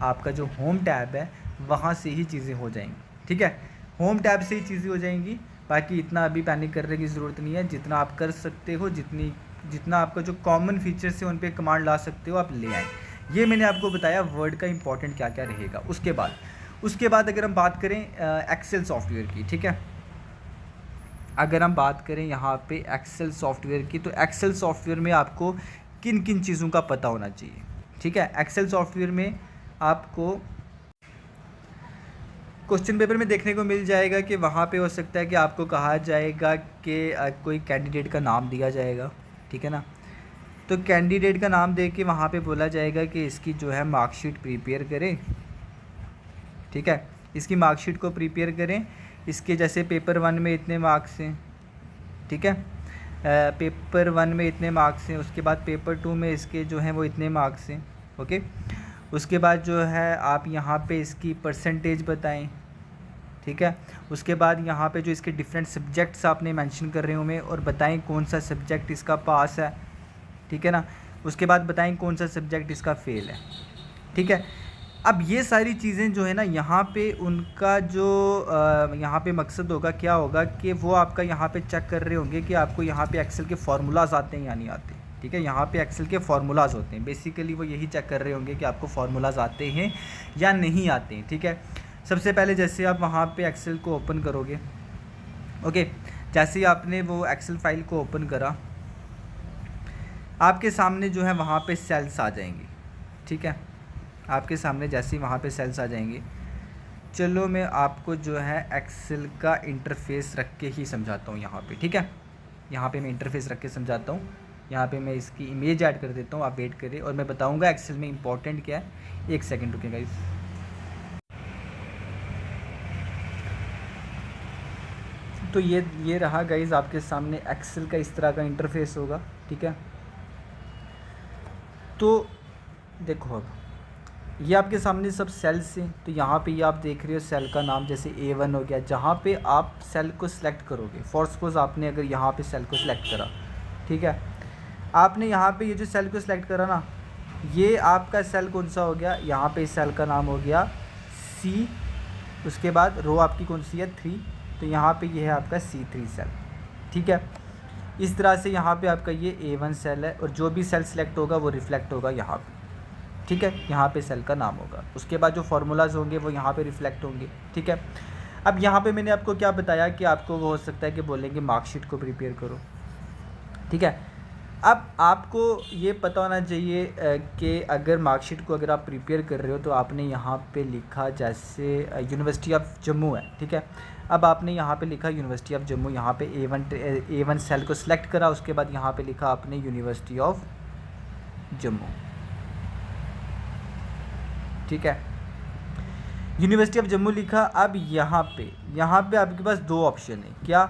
आपका जो होम टैब है वहाँ से ही चीज़ें हो जाएंगी, ठीक है। होम टैब से ही चीज़ें हो जाएंगी। बाकी इतना अभी पैनिक करने की ज़रूरत नहीं है, जितना आप कर सकते हो, जितना आपका जो कॉमन फीचर्स है उन पर कमांड ला सकते हो आप ले आए। ये मैंने आपको बताया वर्ड का इंपॉर्टेंट क्या क्या रहेगा। उसके बाद अगर हम बात करें एक्सेल सॉफ्टवेयर की, ठीक है। अगर हम बात करें यहाँ पे एक्सेल सॉफ्टवेयर की, तो एक्सेल सॉफ्टवेयर में आपको किन किन चीज़ों का पता होना चाहिए। ठीक है, एक्सेल सॉफ्टवेयर में आपको क्वेश्चन पेपर में देखने को मिल जाएगा कि वहाँ पे हो सकता है कि आपको कहा जाएगा कि कोई कैंडिडेट का नाम दिया जाएगा। ठीक है ना, तो कैंडिडेट का नाम दे के वहाँ पे बोला जाएगा कि इसकी जो है मार्कशीट प्रिपेयर करें। ठीक है, इसकी मार्कशीट को प्रिपेयर करें। इसके जैसे पेपर 1 में इतने मार्क्स हैं। ठीक है, पेपर 1 में इतने मार्क्स हैं, उसके बाद पेपर 2 में इसके जो हैं वो इतने मार्क्स हैं। ओके, उसके बाद जो है आप यहाँ पे इसकी परसेंटेज बताएं। ठीक है, उसके बाद यहाँ पे जो इसके डिफरेंट सब्जेक्ट्स आपने मेंशन कर रहे होंगे और बताएं कौन सा सब्जेक्ट इसका पास है। ठीक है ना, उसके बाद बताएं कौन सा सब्जेक्ट इसका फेल है। ठीक है, अब ये सारी चीज़ें जो है ना, यहाँ पे उनका जो यहाँ पे मकसद होगा क्या होगा कि वो आपका यहाँ पे चेक कर रहे होंगे कि आपको यहाँ पे एक्सेल के फार्मूलाज आते हैं या नहीं आते। ठीक है, यहाँ पे एक्सेल के फार्मूलाज होते हैं, बेसिकली वो यही चेक कर रहे होंगे कि आपको फार्मूलाज आते हैं या नहीं आते हैं। ठीक है, सबसे पहले जैसे आप वहाँ पे एक्सेल को ओपन करोगे, ओके, जैसे ही आपने वो एक्सेल फाइल को ओपन करा, आपके सामने जो है वहाँ पे सेल्स आ जाएंगी। ठीक है, आपके सामने जैसे ही वहाँ पे सेल्स आ जाएंगे, चलो मैं आपको जो है एक्सेल का इंटरफेस रख के ही समझाता हूँ यहाँ पे। ठीक है, यहाँ पे मैं इंटरफेस रख के समझाता हूँ। यहाँ पे मैं इसकी इमेज ऐड कर देता हूँ, आप वेट करें और मैं बताऊँगा एक्सेल में इंपॉर्टेंट क्या है। एक सेकेंड रुकिए गाइस। तो ये रहा गाइस आपके सामने एक्सेल का इस तरह का इंटरफेस होगा। ठीक है, तो देखो अब ये आपके सामने सब सेल्स हैं। तो यहाँ पे ये आप देख रहे हो सेल का नाम, जैसे A1 हो गया, जहाँ पे आप सेल को सिलेक्ट करोगे। फॉर सपोज आपने अगर यहाँ पे सेल को सिलेक्ट करा, ठीक है, आपने यहाँ पे ये जो सेल को सिलेक्ट करा ना, ये आपका सेल कौन सा हो गया, यहाँ पे इस सेल का नाम हो गया C। उसके बाद रो आपकी कौन सी है 3, तो यहाँ पे ये है आपका C3 सेल। ठीक है, इस तरह से यहाँ पे आपका ये A1 सेल है और जो भी सेल सिलेक्ट होगा वो रिफ्लेक्ट होगा यहाँ पे। ठीक है, यहाँ पे सेल का नाम होगा। उसके बाद जो फार्मूलाज होंगे वो यहाँ पे रिफ्लेक्ट होंगे। ठीक है, अब यहाँ पे मैंने आपको क्या बताया कि आपको वो हो सकता है कि बोलेंगे मार्कशीट को प्रिपेयर करो। ठीक है, अब आपको ये पता होना चाहिए कि अगर मार्कशीट को अगर आप प्रिपेयर कर रहे हो तो आपने यहाँ पे लिखा, जैसे यूनिवर्सिटी ऑफ जम्मू है। ठीक है, अब आपने यहाँ पे लिखा यूनिवर्सिटी ऑफ जम्मू, यहाँ पे A1 सेल को सिलेक्ट करा, उसके बाद यहाँ पे लिखा आपने यूनिवर्सिटी ऑफ जम्मू। ठीक है, यूनिवर्सिटी ऑफ जम्मू लिखा। अब यहाँ पे आपके पास दो ऑप्शन है, क्या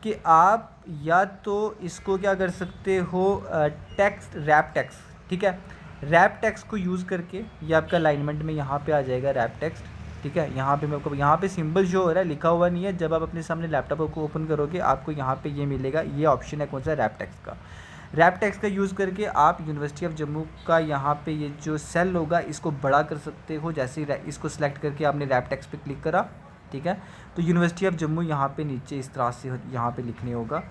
कि आप या तो इसको क्या कर सकते हो, टेक्स्ट रैप टेक्स्ट। ठीक है, रैप टेक्स्ट को यूज़ करके ये आपका अलाइनमेंट में यहाँ पे आ जाएगा रैप टेक्स्ट। ठीक है, यहाँ पे मेरे को यहाँ पे सिंबल शो हो रहा है, लिखा हुआ नहीं है। जब आप अपने सामने लैपटॉप को ओपन करोगे आपको यहाँ पे ये मिलेगा, ये ऑप्शन है कौन सा, रैप टेक्स्ट का। रैप टेक्स्ट का यूज़ करके आप यूनिवर्सिटी ऑफ जम्मू का यहाँ पे ये जो सेल होगा इसको बड़ा कर सकते हो। जैसे ही इसको सिलेक्ट करके आपने रैप टेक्स्ट पे क्लिक करा, ठीक है, तो यूनिवर्सिटी ऑफ जम्मू यहाँ पे नीचे इस तरह से यहाँ पे लिखने होगा।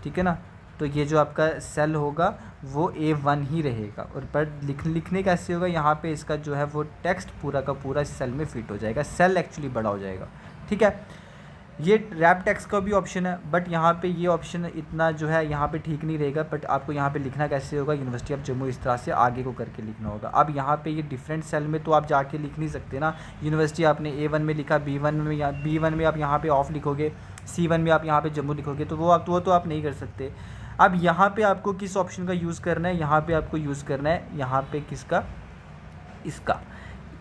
ठीक है ना, तो ये जो आपका सेल होगा वो A1 ही रहेगा। और पर लिखने कैसे होगा, यहाँ पे इसका जो है वो टेक्स्ट पूरा का पूरा इस सेल में फिट हो जाएगा, सेल एक्चुअली बड़ा हो जाएगा। ठीक है, ये रैप टेक्स्ट का भी ऑप्शन है, बट यहाँ पे ये ऑप्शन इतना जो है यहाँ पे ठीक नहीं रहेगा। बट आपको यहाँ पे लिखना कैसे होगा, यूनिवर्सिटी ऑफ जम्मू इस तरह से आगे को करके लिखना होगा। अब यहाँ पे ये डिफरेंट सेल में तो आप जाके लिख नहीं सकते ना। यूनिवर्सिटी आपने A1 में लिखा, B1 में या B1 में आप यहाँ पे ऑफ लिखोगे, C1 में आप यहाँ पे जम्मू लिखोगे, तो वो तो आप नहीं कर सकते। अब यहाँ पे आपको किस ऑप्शन का यूज़ करना है, यहाँ पे आपको यूज़ करना है यहाँ पे किसका,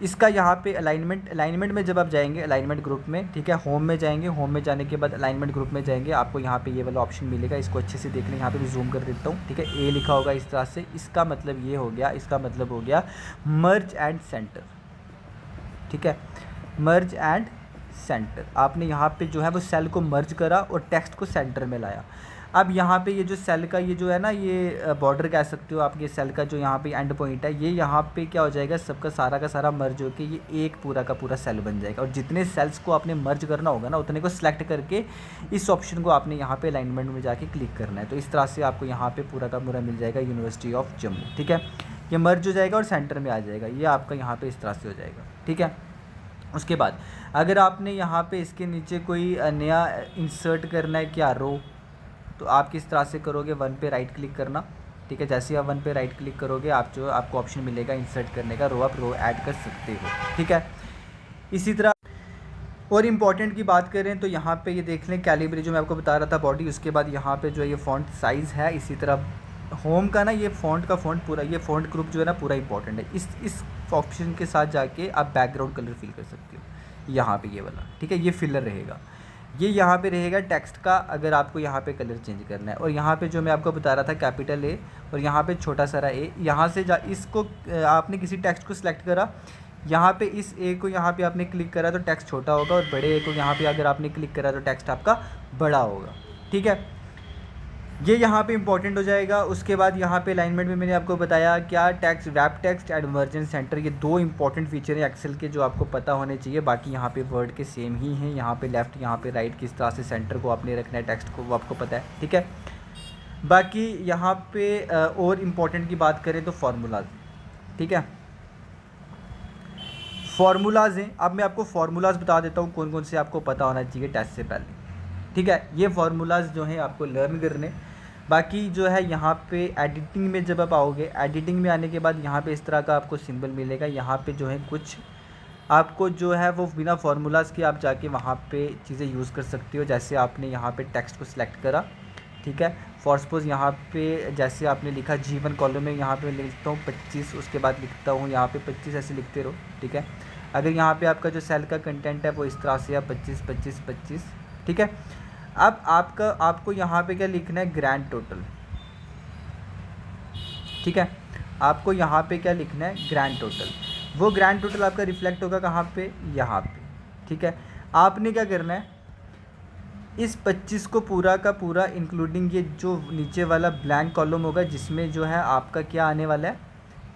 इसका यहाँ पे अलाइनमेंट में जब आप जाएंगे अलाइनमेंट ग्रुप में, ठीक है, होम में जाएंगे, होम में जाने के बाद अलाइनमेंट ग्रुप में जाएंगे, आपको यहाँ पे ये वाला ऑप्शन मिलेगा। इसको अच्छे से देख लें, यहाँ पे मैं जूम कर देता हूँ। ठीक है, ए लिखा होगा इस तरह से, इसका मतलब ये हो गया, इसका मतलब हो गया मर्ज एंड सेंटर। ठीक है, मर्ज एंड सेंटर, आपने यहाँ पे जो है वो सेल को मर्ज करा और टेक्स्ट को सेंटर में लाया। अब यहाँ पे ये जो सेल का ये जो है ना, ये बॉर्डर कह सकते हो आप, ये सेल का जो यहाँ पे एंड पॉइंट है, ये यहाँ पे क्या हो जाएगा, सबका सारा का सारा मर्ज होकर ये एक पूरा का पूरा सेल बन जाएगा। और जितने सेल्स को आपने मर्ज करना होगा ना, उतने को सिलेक्ट करके इस ऑप्शन को आपने यहाँ पे अलाइनमेंट में जाके क्लिक करना है। तो इस तरह से आपको यहाँ पे पूरा का पूरा मिल जाएगा यूनिवर्सिटी ऑफ जम्मू। ठीक है, ये मर्ज हो जाएगा और सेंटर में आ जाएगा, ये आपका यहाँ पे इस तरह से हो जाएगा। ठीक है, उसके बाद अगर आपने यहाँ पे इसके नीचे कोई नया इंसर्ट करना है क्या रो, तो आप किस तरह से करोगे, 1 पे राइट क्लिक करना, ठीक है। जैसे ही आप 1 पे राइट क्लिक करोगे आप जो आपको ऑप्शन मिलेगा इंसर्ट करने का, आप रो ऐड कर सकते हो, ठीक है। इसी तरह और इम्पॉर्टेंट की बात करें तो यहाँ पे ये देख लें कैलिब्रेट जो मैं आपको बता रहा था बॉडी, उसके बाद यहाँ पे जो है ये फ़ॉन्ट साइज़ है। इसी तरह होम का ना ये फ़ॉन्ट पूरा, ये फ़ॉन्ट ग्रुप जो है ना पूरा इंपॉर्टेंट है। इस ऑप्शन के साथ जाके आप बैकग्राउंड कलर फिल कर सकते हो यहाँ पे, ये वाला, ठीक है। ये फिलर रहेगा, ये यहाँ पे रहेगा टेक्स्ट का, अगर आपको यहाँ पे कलर चेंज करना है। और यहाँ पे जो मैं आपको बता रहा था कैपिटल ए और यहाँ पे छोटा सारा ए, यहाँ से इसको आपने किसी टेक्स्ट को सिलेक्ट करा, यहाँ पे इस ए को यहाँ पे आपने क्लिक करा तो टेक्स्ट छोटा होगा, और बड़े ए को यहाँ पे अगर आपने क्लिक करा तो टेक्स्ट आपका बड़ा होगा, ठीक है। ये यहाँ पे इंपॉर्टेंट हो जाएगा। उसके बाद यहाँ पे अलाइनमेंट में मैंने आपको बताया क्या, text, wrap text and emergence centre, ये 2 इंपॉर्टेंट फीचर हैं एक्सेल के जो आपको पता होने चाहिए। बाकी यहाँ पे वर्ड के सेम ही हैं, यहाँ पे लेफ़्ट यहाँ पे राइट किस तरह से सेंटर को आपने रखना है टेक्स्ट को, वो आपको पता है, ठीक है। बाकी यहाँ पे और इम्पॉर्टेंट की बात करें तो फार्मूलाज, ठीक है, फार्मूलाज हैं। अब मैं आपको फार्मूलाज बता देता हूँ कौन कौन से आपको पता होना चाहिए टेस्ट से पहले, ठीक है। ये फार्मूलाज जो हैं आपको लर्न करने। बाकी जो है यहाँ पे एडिटिंग में जब आप आओगे, एडिटिंग में आने के बाद यहाँ पे इस तरह का आपको सिंबल मिलेगा। यहाँ पे जो है कुछ आपको जो है वो बिना फार्मूलाज के आप जाके वहाँ पे चीज़ें यूज़ कर सकते हो। जैसे आपने यहाँ पे टेक्स्ट को सिलेक्ट करा, ठीक है, फॉर सपोज यहाँ पे जैसे आपने लिखा G1 कॉलम में, यहाँ पे लिखता हूँ 25, उसके बाद लिखता हूँ यहाँ पे 25, ऐसे लिखते रहो, ठीक है। अगर यहाँ पे आपका जो सेल का कंटेंट है वो इस तरह से है 25 25 25, ठीक है। अब आपको यहाँ पे क्या लिखना है, ग्रैंड टोटल, ठीक है। आपको यहाँ पे क्या लिखना है, ग्रैंड टोटल। वो ग्रैंड टोटल आपका रिफ्लेक्ट होगा कहाँ पे, यहाँ पे, ठीक है। आपने क्या करना है, इस 25 को पूरा का पूरा इंक्लूडिंग ये जो नीचे वाला ब्लैंक कॉलम होगा जिसमें जो है आपका क्या आने वाला है,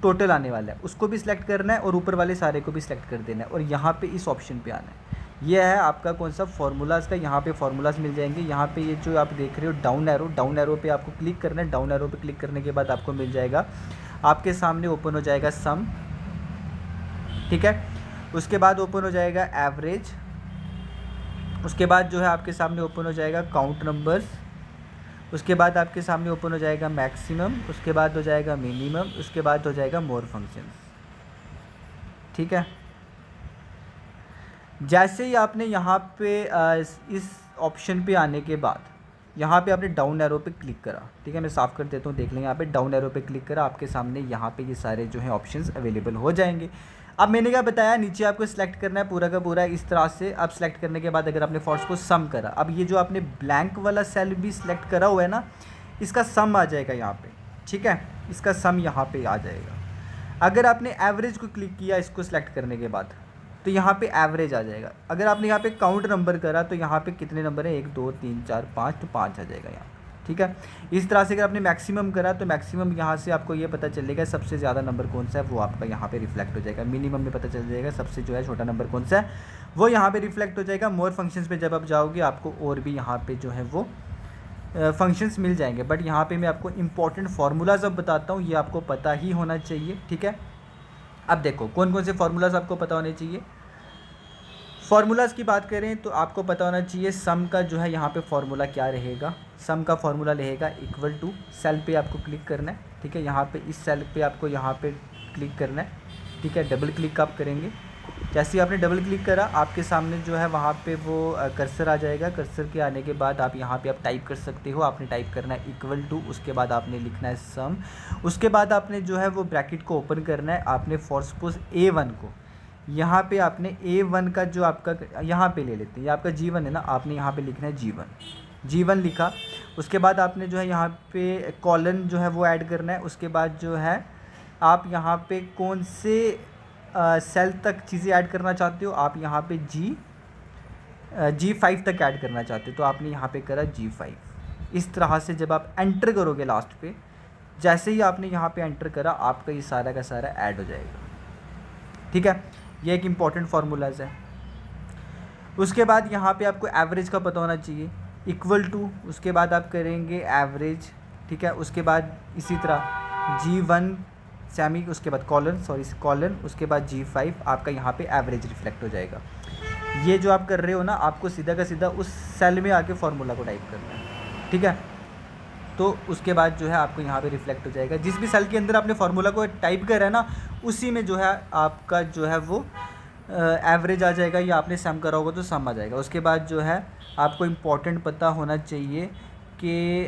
टोटल आने वाला है, उसको भी सिलेक्ट करना है और ऊपर वाले सारे को भी सिलेक्ट कर देना है और यहाँ पे इस ऑप्शन पे आना है। ये है आपका कौन सा, फार्मूलाज का। यहाँ पे फार्मूलाज मिल जाएंगे। यहाँ पे ये जो आप देख रहे हो डाउन एरो पे आपको क्लिक करना है। डाउन एरो पे क्लिक करने के बाद आपको मिल जाएगा, आपके सामने ओपन हो जाएगा सम, ठीक है। उसके बाद ओपन हो जाएगा एवरेज, उसके बाद जो है आपके सामने ओपन हो जाएगा काउंट नंबर्स, उसके बाद आपके सामने ओपन हो जाएगा मैक्सिमम, उसके बाद हो जाएगा मिनिमम, उसके बाद हो जाएगा मोर फंक्शंस, ठीक है। जैसे ही आपने यहाँ पे इस ऑप्शन पे आने के बाद यहाँ पे आपने डाउन एरो पे क्लिक करा, ठीक है, मैं साफ़ कर देता हूँ, देख लेंगे। यहाँ पे डाउन एरो पे क्लिक करा, आपके सामने यहाँ पे ये सारे जो हैं ऑप्शंस अवेलेबल हो जाएंगे। अब मैंने क्या बताया, नीचे आपको सिलेक्ट करना है पूरा का पूरा इस तरह से। अब सिलेक्ट करने के बाद अगर आपने फॉर्स को सम करा, अब ये जो आपने ब्लैंक वाला सेल भी सिलेक्ट करा हुआ है ना, इसका सम आ जाएगा यहाँ पे, ठीक है, इसका सम यहाँ पे आ जाएगा। अगर आपने एवरेज को क्लिक किया इसको सिलेक्ट करने के बाद तो यहाँ पे एवरेज आ जाएगा। अगर आपने यहाँ पे काउंट नंबर करा तो यहाँ पे कितने नंबर है, 1 2 3 4 5, तो 5 आ जाएगा यहाँ, ठीक है। इस तरह से अगर आपने मैक्सिमम करा तो मैक्सिमम यहाँ से आपको ये पता चलेगा सबसे ज़्यादा नंबर कौन सा है, वो आपका यहाँ पे रिफ्लेक्ट हो जाएगा। मिनिमम में पता चल जाएगा सबसे जो है छोटा नंबर कौन सा है, वो यहाँ पे रिफ्लेक्ट हो जाएगा। मोर फंक्शंस पे जब आप जाओगे आपको और भी यहाँ पे जो है वो फंक्शंस मिल जाएंगे। बट यहाँ पे मैं आपको इंपॉर्टेंट फार्मूलाज अब बताता हूँ, ये आपको पता ही होना चाहिए, ठीक है। अब देखो कौन कौन से फार्मूलाज आपको पता होने चाहिए। फार्मूलाज की बात करें तो आपको पता होना चाहिए सम का जो है यहाँ पे फार्मूला क्या रहेगा। सम का फार्मूला रहेगा इक्वल टू, सेल पे आपको क्लिक करना है, ठीक है। यहाँ पे इस सेल पे आपको यहाँ पे क्लिक करना है, ठीक है। डबल क्लिक आप करेंगे, जैसे ही आपने डबल क्लिक करा आपके सामने जो है वहाँ पे वो कर्सर आ जाएगा। कर्सर के आने के बाद आप यहाँ पे आप टाइप कर सकते हो। आपने टाइप करना है इक्वल टू, उसके बाद आपने लिखना है सम, उसके बाद आपने जो है वो ब्रैकेट को ओपन करना है। आपने फॉर सपोज A1 को यहाँ पे आपने A1 का जो आपका यहाँ पे ले लेते हैं, ये आपका G1 है ना, आपने यहाँ पे लिखना है G1 लिखा। उसके बाद आपने जो है यहाँ पे कॉलन जो है वो ऐड करना है। उसके बाद जो है आप यहाँ पे कौन से सेल तक चीज़ें ऐड करना चाहते हो, आप यहाँ पे G5 तक ऐड करना चाहते हो तो आपने यहाँ पे करा G5। इस तरह से जब आप एंटर करोगे लास्ट पे, जैसे ही आपने यहाँ पे एंटर करा आपका ये सारा का सारा ऐड हो जाएगा, ठीक है। ये एक इम्पॉर्टेंट फार्मूलाज है। उसके बाद यहाँ पे आपको एवरेज का पता होना चाहिए, इक्वल टू, उसके बाद आप करेंगे एवरेज, ठीक है। उसके बाद इसी तरह G1 सेमी, उसके बाद कॉलन, उसके बाद G5 आपका यहाँ पे एवरेज रिफ्लेक्ट हो जाएगा। ये जो आप कर रहे हो ना, आपको सीधा का सीधा उस सेल में आके फार्मूला को टाइप करना है, ठीक है। तो उसके बाद जो है आपको यहाँ पे रिफ्लेक्ट हो जाएगा। जिस भी सेल के अंदर आपने फार्मूला को टाइप करा है ना, उसी में जो है आपका जो है वो एवरेज आ जाएगा, या आपने सम करा होगा तो सम आ जाएगा। उसके बाद जो है आपको इम्पॉर्टेंट पता होना चाहिए कि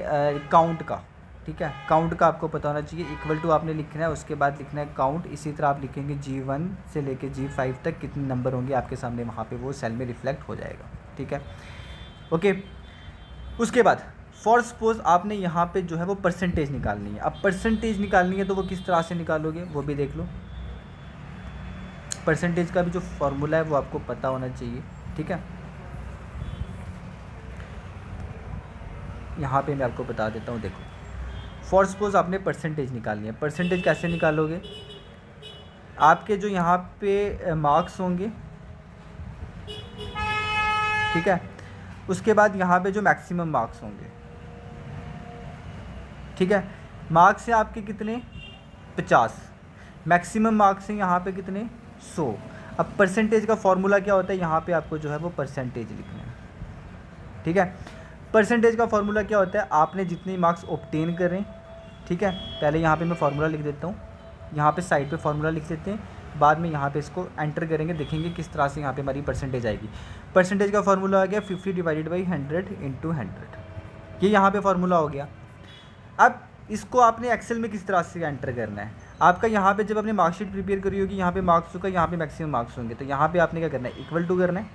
काउंट का, ठीक है, काउंट का आपको पता होना चाहिए। इक्वल टू आपने लिखना है, उसके बाद लिखना है काउंट। इसी तरह आप लिखेंगे G1 से लेके G5 तक कितने नंबर होंगे आपके सामने, वहाँ पे वो सेल में रिफ्लेक्ट हो जाएगा, ठीक है, ओके। उसके बाद फॉर सपोज आपने यहाँ पे जो है वो परसेंटेज निकालनी है। अब परसेंटेज निकालनी है तो वो किस तरह से निकालोगे वो भी देख लो। परसेंटेज का भी जो फॉर्मूला है वो आपको पता होना चाहिए, ठीक है। यहाँ पे मैं आपको बता देता हूँ, देखो फॉर सपोज आपने परसेंटेज निकालनी है। परसेंटेज कैसे निकालोगे, आपके जो यहाँ पे मार्क्स होंगे, ठीक है, उसके बाद यहाँ पे जो मैक्सिमम मार्क्स होंगे, ठीक है। मार्क्स हैं आपके कितने 50, मैक्सिमम मार्क्स हैं यहाँ पे कितने 100। अब परसेंटेज का फॉर्मूला क्या होता है, यहाँ पे आपको जो है वो परसेंटेज लिखना है, ठीक है। परसेंटेज का फॉर्मूला क्या होता है, आपने जितने मार्क्स ऑब्टेन करें, ठीक है। पहले यहाँ पे मैं फार्मूला लिख देता हूँ, यहाँ पे साइड पे फार्मूला लिख देते हैं, बाद में यहाँ पे इसको एंटर करेंगे, देखेंगे किस तरह से यहाँ पे हमारी परसेंटेज आएगी। परसेंटेज का फार्मूला आ गया 50 डिवाइडेड बाई 100 इंटू 100, ये यहाँ पे फार्मूला हो गया। अब इसको आपने एक्सेल में किस तरह से एंटर करना है, आपका यहाँ पे जब आपने मार्कशीट प्रिपेयर करी होगी, यहाँ पे मार्क्स होगा, यहाँ पे मैक्सिमम मार्क्स होंगे, तो यहाँ पे आपने क्या करना है, इक्वल टू करना है,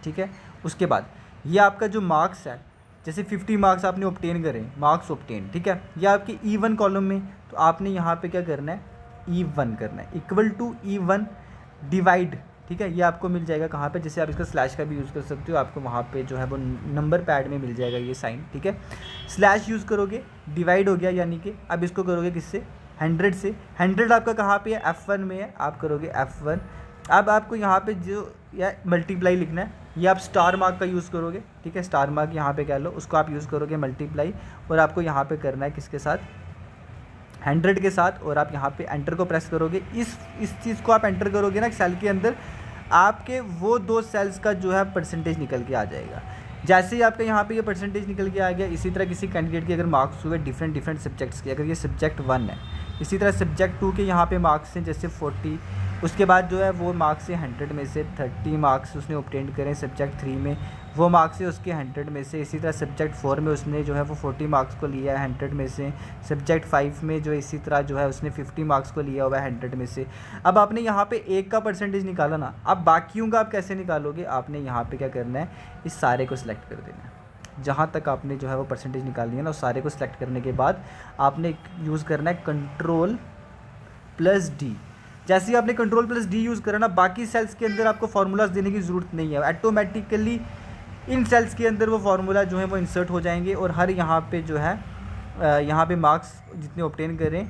ठीक है। उसके बाद ये आपका जो मार्क्स है, जैसे 50 मार्क्स आपने ऑब्टेन करें, मार्क्स ऑब्टेन, ठीक है, ये आपके E1 कॉलम में, तो आपने यहाँ पे क्या करना है, E1 करना है, इक्वल टू E1 डिवाइड, ठीक है। ये आपको मिल जाएगा कहाँ पे, जैसे आप इसका स्लैश का भी यूज़ कर सकते हो, आपको वहाँ पे जो है वो नंबर पैड में मिल जाएगा ये साइन, ठीक है। स्लैश यूज़ करोगे, डिवाइड हो गया, यानी कि अब इसको करोगे किससे, 100 से। 100 आपका कहाँ पे है, F1 में है, आप करोगे F1। अब आपको यहाँ पे जो या मल्टीप्लाई लिखना है, ये आप स्टार मार्क का यूज़ करोगे, ठीक है, स्टार मार्क यहाँ पे कह लो, उसको आप यूज़ करोगे मल्टीप्लाई, और आपको यहाँ पे करना है किसके साथ, 100 के साथ, और आप यहाँ पे एंटर को प्रेस करोगे। इस चीज़ को आप एंटर करोगे ना सेल के अंदर, आपके वो दो सेल्स का जो है परसेंटेज निकल के आ जाएगा। जैसे ही आपका यहाँ पे ये परसेंटेज निकल के आ गया, इसी तरह किसी कैंडिडेट के अगर मार्क्स हुए डिफरेंट सब्जेक्ट्स के, अगर ये सब्जेक्ट 1 है, इसी तरह सब्जेक्ट 2 के यहाँ पे मार्क्स हैं जैसे 40, उसके बाद जो है वो मार्क्स है 100 में से 30 मार्क्स उसने ऑब्टेन करें। सब्जेक्ट 3 में वो मार्क्स है उसके 100 में से। इसी तरह सब्जेक्ट 4 में उसने जो है वो 40 मार्क्स को लिया है 100 में से। सब्जेक्ट 5 में जो इसी तरह जो है उसने 50 मार्क्स को लिया हुआ है 100 में से। अब आपने यहाँ पे एक का परसेंटेज निकाला ना, अब बाकियों का आप कैसे निकालोगे, आपने यहाँ पे क्या करना है, इस सारे को सिलेक्ट कर देना है। जहाँ तक आपने जो है वो परसेंटेज निकालनी है ना, उस सारे को सिलेक्ट करने के बाद आपने यूज़ करना है Ctrl+D। जैसे ही आपने Ctrl+D यूज़ करा ना, बाकी सेल्स के अंदर आपको फार्मूलाज देने की ज़रूरत नहीं है, ऑटोमेटिकली इन सेल्स के अंदर वो फार्मूला जो है वो इंसर्ट हो जाएंगे। और हर यहाँ पे जो है यहाँ पे मार्क्स जितने ऑब्टेन करें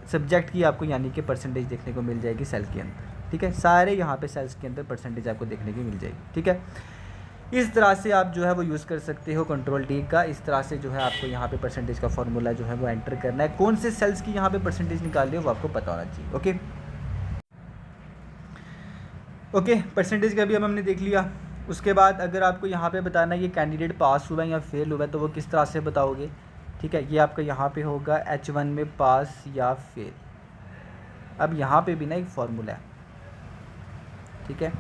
सब्जेक्ट की, आपको यानी कि परसेंटेज देखने को मिल जाएगी सेल के अंदर, ठीक है। सारे यहाँ पे सेल्स के अंदर परसेंटेज आपको देखने की मिल जाएगी, ठीक है। इस तरह से आप जो है वो यूज़ कर सकते हो Ctrl+D का। इस तरह से जो है आपको यहाँ पे परसेंटेज का फार्मूला जो है वो एंटर करना है। कौन से सेल्स की यहाँ पे परसेंटेज निकाल रहे हो वो आपको पता होना चाहिए, ओके। परसेंटेज का भी अब हमने देख लिया। उसके बाद अगर आपको यहाँ पे बताना है ये कैंडिडेट पास हुआ है या फेल हुआ है, तो वो किस तरह से बताओगे, ठीक है। ये आपका यहाँ पे होगा H1 में पास या फेल। अब यहाँ पे भी ना एक फार्मूला है, ठीक है।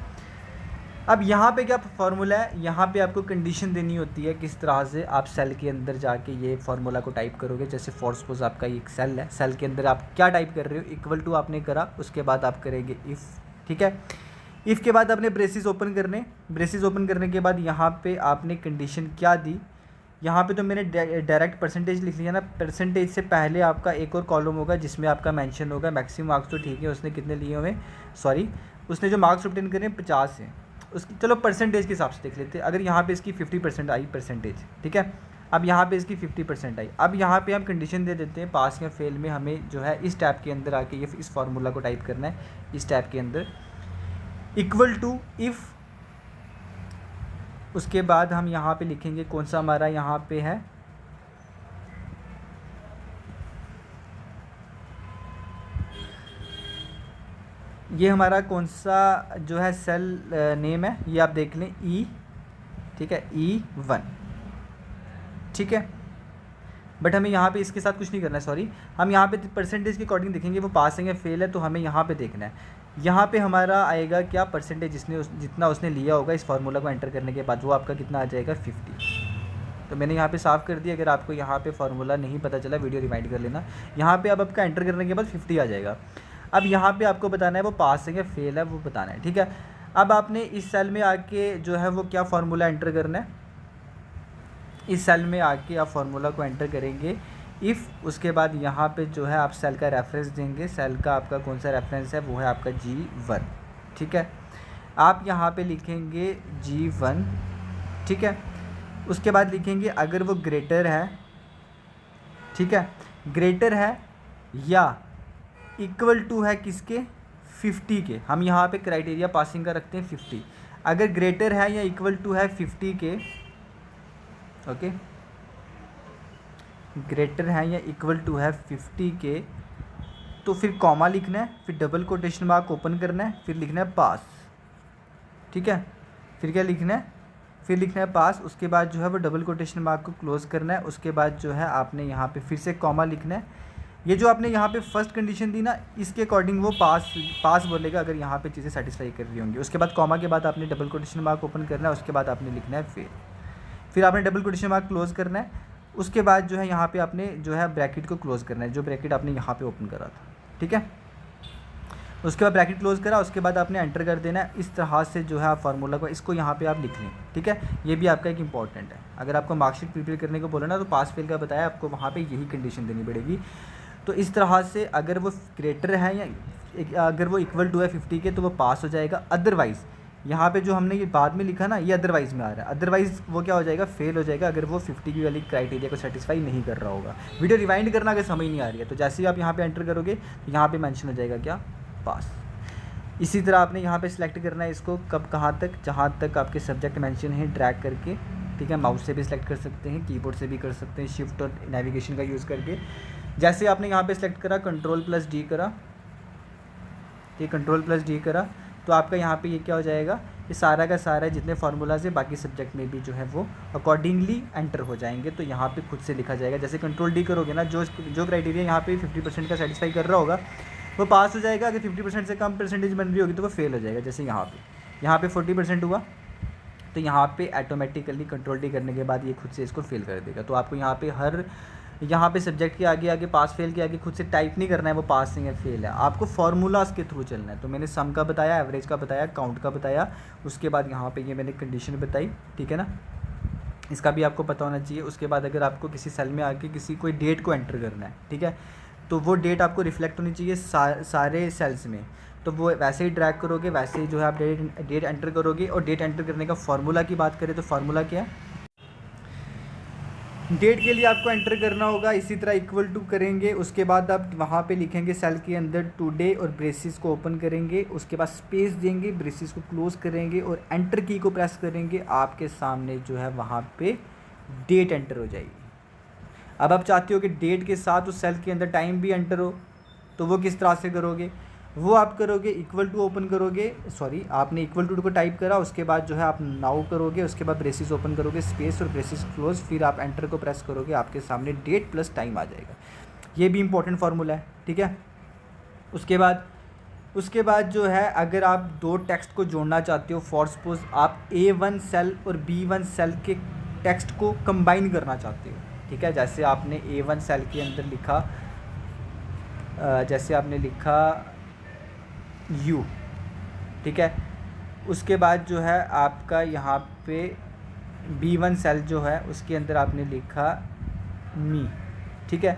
अब यहाँ पे क्या फार्मूला है, यहाँ पे आपको कंडीशन देनी होती है किस तरह से आप सेल के अंदर जाके ये फार्मूला को टाइप करोगे। जैसे फॉर सपोज आपका एक सेल है, सेल के अंदर आप क्या टाइप कर रहे हो, इक्वल टू आपने करा, उसके बाद आप करेंगे इफ़, ठीक है। इफ़ के बाद आपने ब्रेसिस ओपन करने, ब्रेसिस ओपन करने के बाद यहाँ पे आपने कंडीशन क्या दी, यहाँ पे तो मैंने डायरेक्ट परसेंटेज लिख लिया ना। परसेंटेज से पहले आपका एक और कॉलम होगा जिसमें आपका मेंशन होगा मैक्सिमम मार्क्स, तो ठीक है उसने कितने लिए हुए, सॉरी उसने जो मार्क्स ऑब्टेन करे 50 हैं उसकी, चलो परसेंटेज के हिसाब से देख लेते हैं। अगर यहाँ पे इसकी 50% आई परसेंटेज, ठीक है। अब यहाँ पे इसकी 50% आई। अब यहाँ पे हम कंडीशन दे देते हैं पास या फेल में, हमें जो है इस टैब के अंदर आके ये इस फार्मूला को टाइप करना है, इस टैब के अंदर इक्वल टू इफ़। उसके बाद हम यहाँ पे लिखेंगे कौन सा हमारा यहाँ पे है, ये हमारा कौन सा जो है सेल नेम है, ये आप देख लें ई, ठीक है, E1, ठीक है। बट हमें यहाँ पे इसके साथ कुछ नहीं करना है, सॉरी, हम यहाँ पे परसेंटेज के अकॉर्डिंग देखेंगे वो पास है या फेल है, तो हमें यहाँ पे देखना है। यहाँ पे हमारा आएगा क्या परसेंटेज, जितना उसने लिया होगा इस फार्मूला को एंटर करने के बाद, वो आपका कितना आ जाएगा 50। तो मैंने यहाँ पे साफ़ कर दिया। अगर आपको यहाँ पे फार्मूला नहीं पता चला, वीडियो रिवाइंड कर लेना। यहाँ पे अब आपका एंटर करने के बाद 50 आ जाएगा। अब यहाँ पे आपको बताना है वो पास है या फेल है, वो बताना है, ठीक है। अब आपने इस सेल में आके जो है वो क्या फार्मूला एंटर करना है, इस सेल में आके आप फार्मूला को एंटर करेंगे इफ़, उसके बाद यहाँ पे जो है आप सेल का रेफरेंस देंगे। सेल का आपका कौन सा रेफरेंस है, वो है आपका G1, ठीक है। आप यहाँ पे लिखेंगे G1, ठीक है। उसके बाद लिखेंगे अगर वो ग्रेटर है, ठीक है, ग्रेटर है या इक्वल टू है किसके, 50 के। हम यहाँ पे क्राइटेरिया पासिंग का रखते हैं 50। अगर ग्रेटर है या इक्वल टू है 50 के, ओके, ग्रेटर है या इक्वल टू है 50 के, तो फिर कॉमा लिखना है, फिर डबल कोटेशन मार्क ओपन करना है, फिर लिखना है पास, ठीक है। फिर क्या लिखना है, फिर लिखना है पास। उसके बाद जो है वो डबल कोटेशन मार्क को क्लोज़ करना है। उसके बाद जो है आपने यहाँ पे फिर से कॉमा लिखना है। ये जो आपने यहाँ पे फर्स्ट कंडीशन दी ना, इसके अकॉर्डिंग वो पास बोलेगा अगर यहाँ पे चीज़ें सेटिस्फाई कर रही होंगी। उसके बाद कॉमा के बाद आपने डबल कोटेशन मार्क ओपन करना है। उसके बाद आपने लिखना है फिर आपने डबल कोटेशन मार्क क्लोज़ करना है। उसके बाद जो है यहाँ पे आपने जो है ब्रैकेट को क्लोज़ करना है, जो ब्रैकेट आपने यहाँ पे ओपन करा था, ठीक है। उसके बाद ब्रैकेट क्लोज़ करा, उसके बाद आपने एंटर कर देना है। इस तरह से जो है आप फार्मूला को, इसको यहाँ पे आप लिख लें, ठीक है। ये भी आपका एक इंपॉर्टेंट है। अगर आपको मार्कशीट प्रिपेयर करने को बोला ना, तो पास फेल का बताया आपको, वहाँ पे यही कंडीशन देनी पड़ेगी। तो इस तरह से अगर वो ग्रेटर है या अगर वो इक्वल टू है 50 के, तो वो पास हो जाएगा। अदरवाइज़ यहाँ पे जो हमने ये बाद में लिखा ना, ये अदरवाइज़ में आ रहा है, अदरवाइज़ वो क्या हो जाएगा, फेल हो जाएगा, अगर वो 50 की वाली क्राइटेरिया को सेटिस्फाई नहीं कर रहा होगा। वीडियो रिवाइंड करना अगर समझ नहीं आ रही है, तो जैसे ही आप यहाँ पे एंटर करोगे, तो यहाँ पे मेंशन हो जाएगा क्या, पास। इसी तरह आपने यहाँ पे सिलेक्ट करना है इसको, कब कहाँ तक, जहाँ तक आपके सब्जेक्ट मेंशन है, ड्रैग करके, ठीक है। माउस से भी सिलेक्ट कर सकते हैं, कीबोर्ड से भी कर सकते हैं, शिफ्ट और नेविगेशन का यूज़ करके। जैसे आपने यहाँ पे सिलेक्ट करा, Ctrl+D करा, ये Ctrl+D करा, तो आपका यहाँ पे ये क्या हो जाएगा, ये सारा का सारा जितने फार्मूलाज है बाकी सब्जेक्ट में भी जो है वो अकॉर्डिंगली एंटर हो जाएंगे। तो यहाँ पे खुद से लिखा जाएगा। जैसे Ctrl+D करोगे ना, जो क्राइटेरिया यहाँ पे 50% का सेटिस्फाई कर रहा होगा वो पास हो जाएगा। अगर 50% से कम परसेंटेज बन रही होगी तो वो फेल हो जाएगा। जैसे यहाँ पे 40% हुआ, तो यहाँ पे ऑटोमेटिकली Ctrl+D करने के बाद ये खुद से इसको फेल कर देगा। तो आपको यहाँ पे सब्जेक्ट के आगे आगे पास फेल के आगे खुद से टाइप नहीं करना है वो पास है या फेल है, आपको फार्मूलाज के थ्रू चलना है। तो मैंने सम का बताया, एवरेज का बताया, काउंट का बताया, उसके बाद यहाँ पे ये मैंने कंडीशन बताई, ठीक है ना। इसका भी आपको पता होना चाहिए। उसके बाद अगर आपको किसी सेल में आके किसी कोई डेट को एंटर करना है, ठीक है, तो वो डेट आपको रिफ्लेक्ट होनी चाहिए सारे सेल्स में। तो वो वैसे ही ड्रैग करोगे, वैसे ही जो है आप डेट एंटर करोगे। और डेट एंटर करने का फार्मूला की बात करें तो फार्मूला क्या है, डेट के लिए आपको एंटर करना होगा, इसी तरह इक्वल टू करेंगे। उसके बाद आप वहाँ पे लिखेंगे सेल के अंदर टुडे और ब्रेसिस को ओपन करेंगे। उसके बाद स्पेस देंगे, ब्रेसिस को क्लोज करेंगे और एंटर की को प्रेस करेंगे। आपके सामने जो है वहाँ पे डेट एंटर हो जाएगी। अब आप चाहते हो कि डेट के साथ उस सेल के अंदर टाइम भी एंटर हो, तो वो किस तरह से करोगे, वो आप करोगे इक्वल टू ओपन करोगे, सॉरी आपने इक्वल टू को टाइप करा, उसके बाद जो है आप नाउ करोगे, उसके बाद ब्रेसिस ओपन करोगे, स्पेस और ब्रेसिस क्लोज, फिर आप एंटर को प्रेस करोगे, आपके सामने डेट प्लस टाइम आ जाएगा। ये भी इंपॉर्टेंट फार्मूला है, ठीक है। उसके बाद जो है अगर आप दो टेक्स्ट को जोड़ना चाहते हो, फॉर सपोज आप A1 सेल और B1 सेल के टेक्स्ट को कंबाइन करना चाहते हो, ठीक है। जैसे आपने A1 सेल के अंदर लिखा, जैसे आपने लिखा U, ठीक है। उसके बाद जो है आपका यहाँ पे B1 सेल जो है उसके अंदर आपने लिखा मी, ठीक है।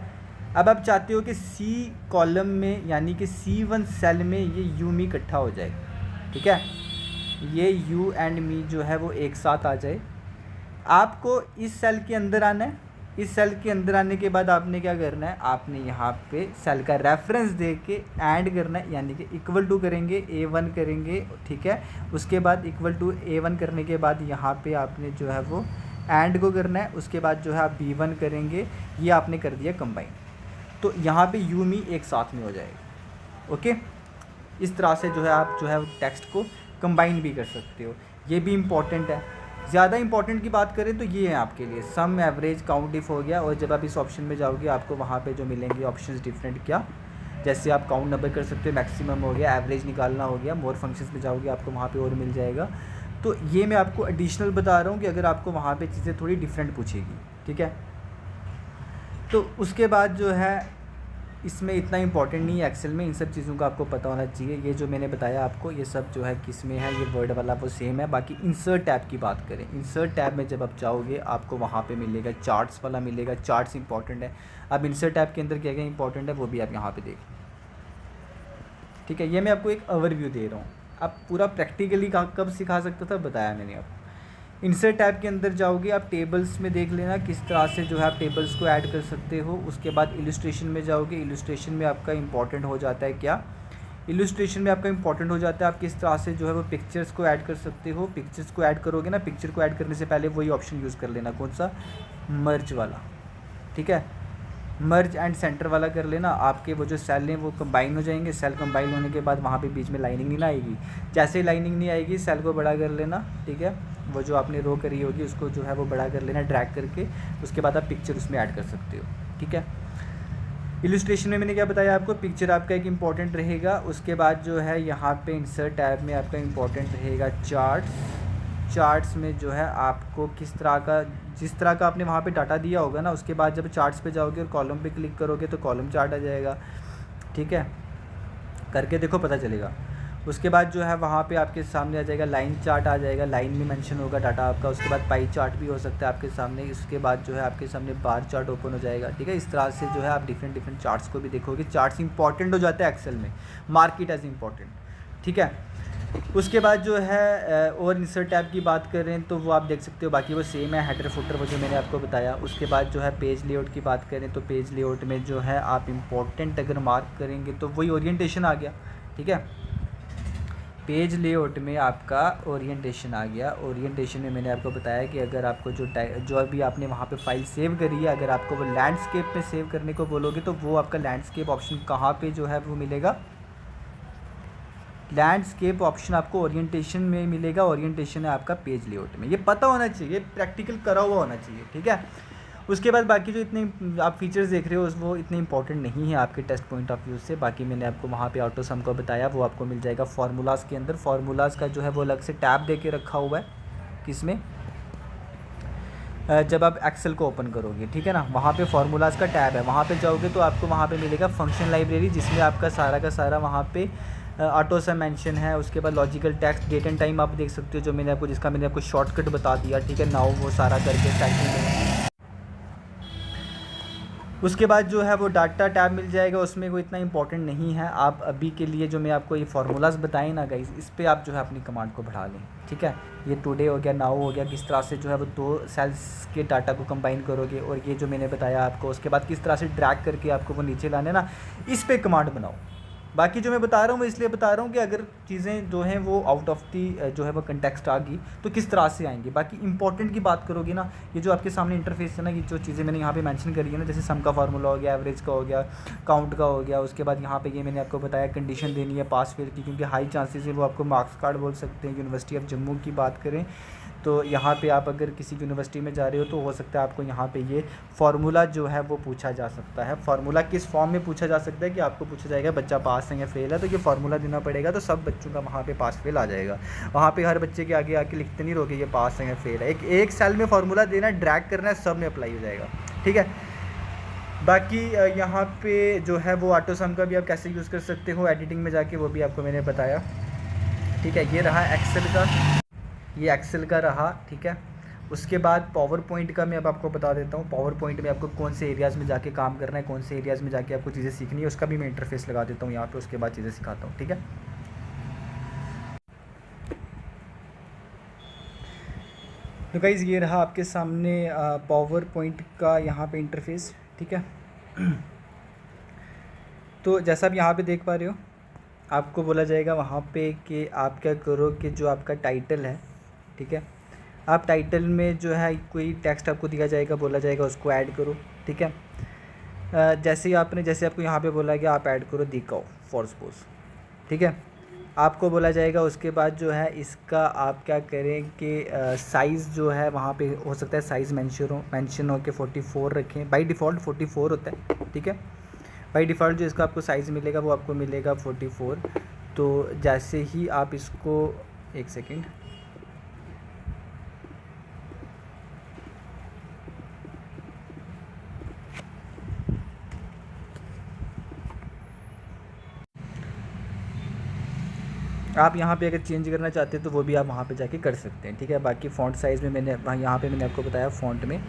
अब आप चाहते हो कि C कॉलम में यानी कि C1 सेल में ये यू मी इकट्ठा हो जाए, ठीक है, ये यू एंड मी जो है वो एक साथ आ जाए। आपको इस सेल के अंदर आना है। इस सेल के अंदर आने के बाद आपने क्या करना है, आपने यहाँ पे सेल का रेफरेंस दे के ऐड करना है, यानी कि इक्वल टू करेंगे, A1 करेंगे, ठीक है। उसके बाद इक्वल टू A1 करने के बाद यहाँ पे आपने जो है वो ऐड को करना है। उसके बाद जो है आप B1 करेंगे, ये आपने कर दिया कंबाइन, तो यहाँ पे यू मी एक साथ में हो जाएगा, ओके। इस तरह से जो है आप जो है टेक्स्ट को कंबाइन भी कर सकते हो, ये भी इम्पॉर्टेंट है। ज़्यादा इंपॉर्टेंट की बात करें तो ये है आपके लिए सम, एवरेज, काउंट इफ हो गया। और जब आप इस ऑप्शन में जाओगे आपको वहाँ पे जो मिलेंगे ऑप्शंस डिफरेंट, क्या जैसे आप काउंट नंबर कर सकते हो, मैक्सिमम हो गया, एवरेज निकालना हो गया, मोर फंक्शंस में जाओगे आपको वहाँ पे और मिल जाएगा। तो ये मैं आपको एडिशनल बता रहा हूँ कि अगर आपको वहाँ पे चीज़ें थोड़ी डिफरेंट पूछेगी, ठीक है। तो उसके बाद जो है इसमें इतना इंपॉर्टेंट नहीं है एक्सेल में, इन सब चीज़ों का आपको पता होना चाहिए। ये जो मैंने बताया आपको ये सब जो है किस में है, ये वर्ड वाला वो सेम है। बाकी इंसर्ट टैब की बात करें, इंसर्ट टैब में जब आप जाओगे आपको वहाँ पे मिलेगा चार्ट्स वाला मिलेगा, चार्ट्स इंपॉर्टेंट है। अब इंसर्ट टैब के अंदर क्या क्या इंपॉर्टेंट है वो भी आप यहाँ पे देखें, ठीक है। ये मैं आपको एक ओवरव्यू दे रहा हूँ, आप पूरा प्रैक्टिकली कब सिखा सकता था बताया मैंने आपको। इंसर्ट टैब के अंदर जाओगे आप टेबल्स में देख लेना किस तरह से जो है आप टेबल्स को ऐड कर सकते हो। उसके बाद इलस्ट्रेशन में जाओगे, इलस्ट्रेशन में आपका इंपॉर्टेंट हो जाता है क्या, इलस्ट्रेशन में आपका इंपॉर्टेंट हो जाता है आप किस तरह से जो है वो पिक्चर्स को ऐड कर सकते हो। पिक्चर्स को ऐड करोगे ना, पिक्चर को ऐड करने से पहले वही ऑप्शन यूज़ कर लेना, कौन सा, मर्ज वाला, ठीक है। मर्ज एंड सेंटर वाला कर लेना, आपके वो जो सेल हैं वो कंबाइन हो जाएंगे। सेल कंबाइन होने के बाद वहाँ पे बीच में लाइनिंग नहीं ना आएगी, जैसे ही लाइनिंग नहीं आएगी सेल को बड़ा कर लेना, ठीक है। वो जो आपने रो करी होगी उसको जो है वो बड़ा कर लेना ड्रैग करके, उसके बाद आप पिक्चर उसमें ऐड कर सकते हो, ठीक है। इलस्ट्रेशन में मैंने क्या बताया आपको, पिक्चर आपका एक इम्पॉर्टेंट रहेगा। उसके बाद जो है यहाँ पे इंसर्ट टैब में आपका इम्पॉर्टेंट रहेगा चार्ट्स। चार्ट्स में जो है आपको किस तरह का, जिस तरह का आपने वहाँ पे डाटा दिया होगा ना, उसके बाद जब चार्ट्स पे जाओगे और कॉलम पे क्लिक करोगे तो कॉलम चार्ट आ जाएगा, ठीक है। करके देखो पता चलेगा। उसके बाद जो है वहाँ पे आपके सामने आ जाएगा लाइन चार्ट आ जाएगा, लाइन में मेंशन होगा डाटा आपका। उसके बाद पाई चार्ट भी हो सकता है आपके सामने। उसके बाद जो है आपके सामने बार चार्ट ओपन हो जाएगा, ठीक है। इस तरह से जो है आप डिफरेंट चार्ट्स को भी देखोगे। चार्ट्स इंपॉर्टेंट हो जाते हैं एक्सेल में, मार्केट एज इंपॉर्टेंट, ठीक है। उसके बाद जो है और इंसर्ट टैब की बात करें तो वो आप देख सकते हो, बाकी वो सेम है, हेडर फुटर वो जो मैंने आपको बताया। उसके बाद जो है पेज लेआउट की बात करें तो पेज लेआउट में जो है आप इम्पोर्टेंट अगर मार्क करेंगे तो वही ओरिएंटेशन आ गया, ठीक है। पेज लेआउट में आपका ओरिएंटेशन आ गया। ओरिएंटेशन में मैंने आपको बताया कि अगर आपको जो अभी आपने वहाँ पे फाइल सेव करी है, अगर आपको वो लैंडस्केप में सेव करने को बोलोगे तो वो आपका लैंडस्केप ऑप्शन कहाँ पे जो है वो मिलेगा, लैंडस्केप ऑप्शन आपको ओरिएंटेशन में मिलेगा। ओरिएंटेशन है आपका पेज लेआउट में, ये पता होना चाहिए, प्रैक्टिकल करा हुआ होना चाहिए, ठीक है। उसके बाद बाकी जो इतने आप फीचर्स देख रहे हो वो इतने इंपॉर्टेंट नहीं है आपके टेस्ट पॉइंट ऑफ व्यू से। बाकी मैंने आपको वहाँ पे ऑटो सम को बताया, वो आपको मिल जाएगा फार्मूलाज़ के अंदर। फार्मूलाज़ का जो है वो अलग से टैब दे के रखा हुआ है, किसमें, जब आप एक्सेल को ओपन करोगे, ठीक है ना, वहाँ पे फार्मूलाज़ का टैब है। वहाँ पे जाओगे तो आपको वहाँ पे मिलेगा फंक्शन लाइब्रेरी, जिसमें आपका सारा का सारा वहाँ पे ऑटो सम मेंशन है। उसके बाद logical text, date and time आप देख सकते हो, जो मैंने आपको जिसका मैंने आपको शॉर्टकट बता दिया, ठीक है। नाउ वो सारा करके सेटिंग में। उसके बाद जो है वो डाटा टैब मिल जाएगा, उसमें कोई इतना इंपॉर्टेंट नहीं है। आप अभी के लिए जो मैं आपको ये फार्मूलाज़ बताए ना गाइस, इस पर आप जो है अपनी कमांड को बढ़ा लें, ठीक है। ये टुडे हो गया, नाउ हो गया, किस तरह से जो है वो दो सेल्स के डाटा को कंबाइन करोगे। और ये जो मैंने बताया आपको, उसके बाद किस तरह से ड्रैग करके आपको वो नीचे लाने ना, इस पर कमांड बनाओ। बाकी जो मैं बता रहा हूँ वो इसलिए बता रहा हूँ कि अगर चीज़ें जो हैं वो आउट ऑफ दी जो है वो कंटेक्स्ट आ गई तो किस तरह से आएंगी। बाकी इंपॉर्टेंट की बात करोगे ना, ये जो आपके सामने इंटरफेस है ना, ये जो चीज़ें मैंने यहाँ पे मेंशन करी है ना, जैसे सम का फार्मूला हो गया, एवरेज का हो गया, काउंट का हो गया। उसके बाद यहाँ पे ये मैंने आपको बताया कंडीशन देनी है पास फेल की, क्योंकि हाई चांसेस है वो आपको मार्क्स कार्ड बोल सकते हैं। यूनिवर्सिटी ऑफ जम्मू की बात करें तो यहाँ पे आप अगर किसी यूनिवर्सिटी में जा रहे हो तो हो सकता है आपको यहाँ पे ये फार्मूला जो है वो पूछा जा सकता है। फार्मूला किस फॉर्म में पूछा जा सकता है कि आपको पूछा जाएगा बच्चा पास है या फेल है, तो ये फार्मूला देना पड़ेगा, तो सब बच्चों का वहाँ पे पास फेल आ जाएगा। वहाँ पे हर बच्चे के आगे आके लिखते नहीं रहोगे ये पास है या फेल है, एक सेल में फार्मूला देना, ड्रैग करना है, सब में अप्लाई हो जाएगा, ठीक है। बाकी यहाँ पे जो है वो ऑटो सम का भी आप कैसे यूज़ कर सकते हो एडिटिंग में जाके, वो भी आपको मैंने बताया, ठीक है। ये रहा एक्सेल का, ये एक्सेल का रहा, ठीक है। उसके बाद पावर पॉइंट का मैं अब आपको बता देता हूँ। पावर पॉइंट में आपको कौन से एरियाज़ में जाके काम करना है, कौन से एरियाज़ में जाके आपको चीज़ें सीखनी है, उसका भी मैं इंटरफेस लगा देता हूँ यहाँ पे, उसके बाद चीज़ें सिखाता हूँ, ठीक है। तो गाइज़ ये रहा आपके सामने पावर पॉइंट का यहाँ पे इंटरफेस, ठीक है। तो जैसा आप यहाँ पे देख पा रहे हो, आपको बोला जाएगा वहाँ पे कि आप क्या करो कि जो आपका टाइटल है, ठीक है, आप टाइटल में जो है कोई टेक्स्ट आपको दिया जाएगा, बोला जाएगा उसको ऐड करो, ठीक है। जैसे आपको यहाँ पे बोला कि आप ऐड करो दिखाओ फॉर सपोज, ठीक है। आपको बोला जाएगा उसके बाद जो है इसका आप क्या करें कि साइज़ जो है वहाँ पे हो सकता है साइज़ मेंशन हो के 44 रखें। बाय डिफ़ॉल्ट 44 होता है, ठीक है। बाय डिफ़ॉल्ट जो इसका आपको साइज़ मिलेगा वो आपको मिलेगा 44। तो जैसे ही आप इसको, एक सेकेंड, आप यहाँ पे अगर चेंज करना चाहते हैं तो वो भी आप वहाँ पे जाके कर सकते हैं, ठीक है। बाकी फ़ॉन्ट साइज़ में मैंने यहाँ पे मैंने आपको बताया फ़ॉन्ट में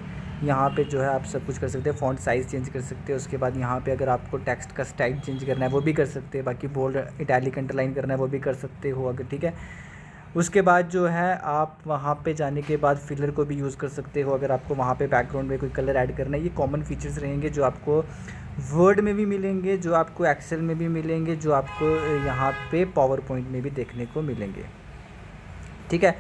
यहाँ पे जो है आप सब कुछ कर सकते हैं। फ़ॉन्ट साइज़ चेंज कर सकते हैं। उसके बाद यहाँ पे अगर आपको टेक्स्ट का स्टाइल चेंज करना है वो भी कर सकते हैं। बाकी बोल्ड इटैलिक अंडरलाइन करना है वो भी कर सकते हो अगर, ठीक है। उसके बाद जो है आप वहाँ पे जाने के बाद फिलर को भी यूज़ कर सकते हो अगर आपको वहाँ पे बैकग्राउंड में कोई कलर ऐड करना है। ये कॉमन फीचर्स रहेंगे जो आपको वर्ड में भी मिलेंगे, जो आपको एक्सेल में भी मिलेंगे, जो आपको यहाँ पे पावर पॉइंट में भी देखने को मिलेंगे, ठीक है।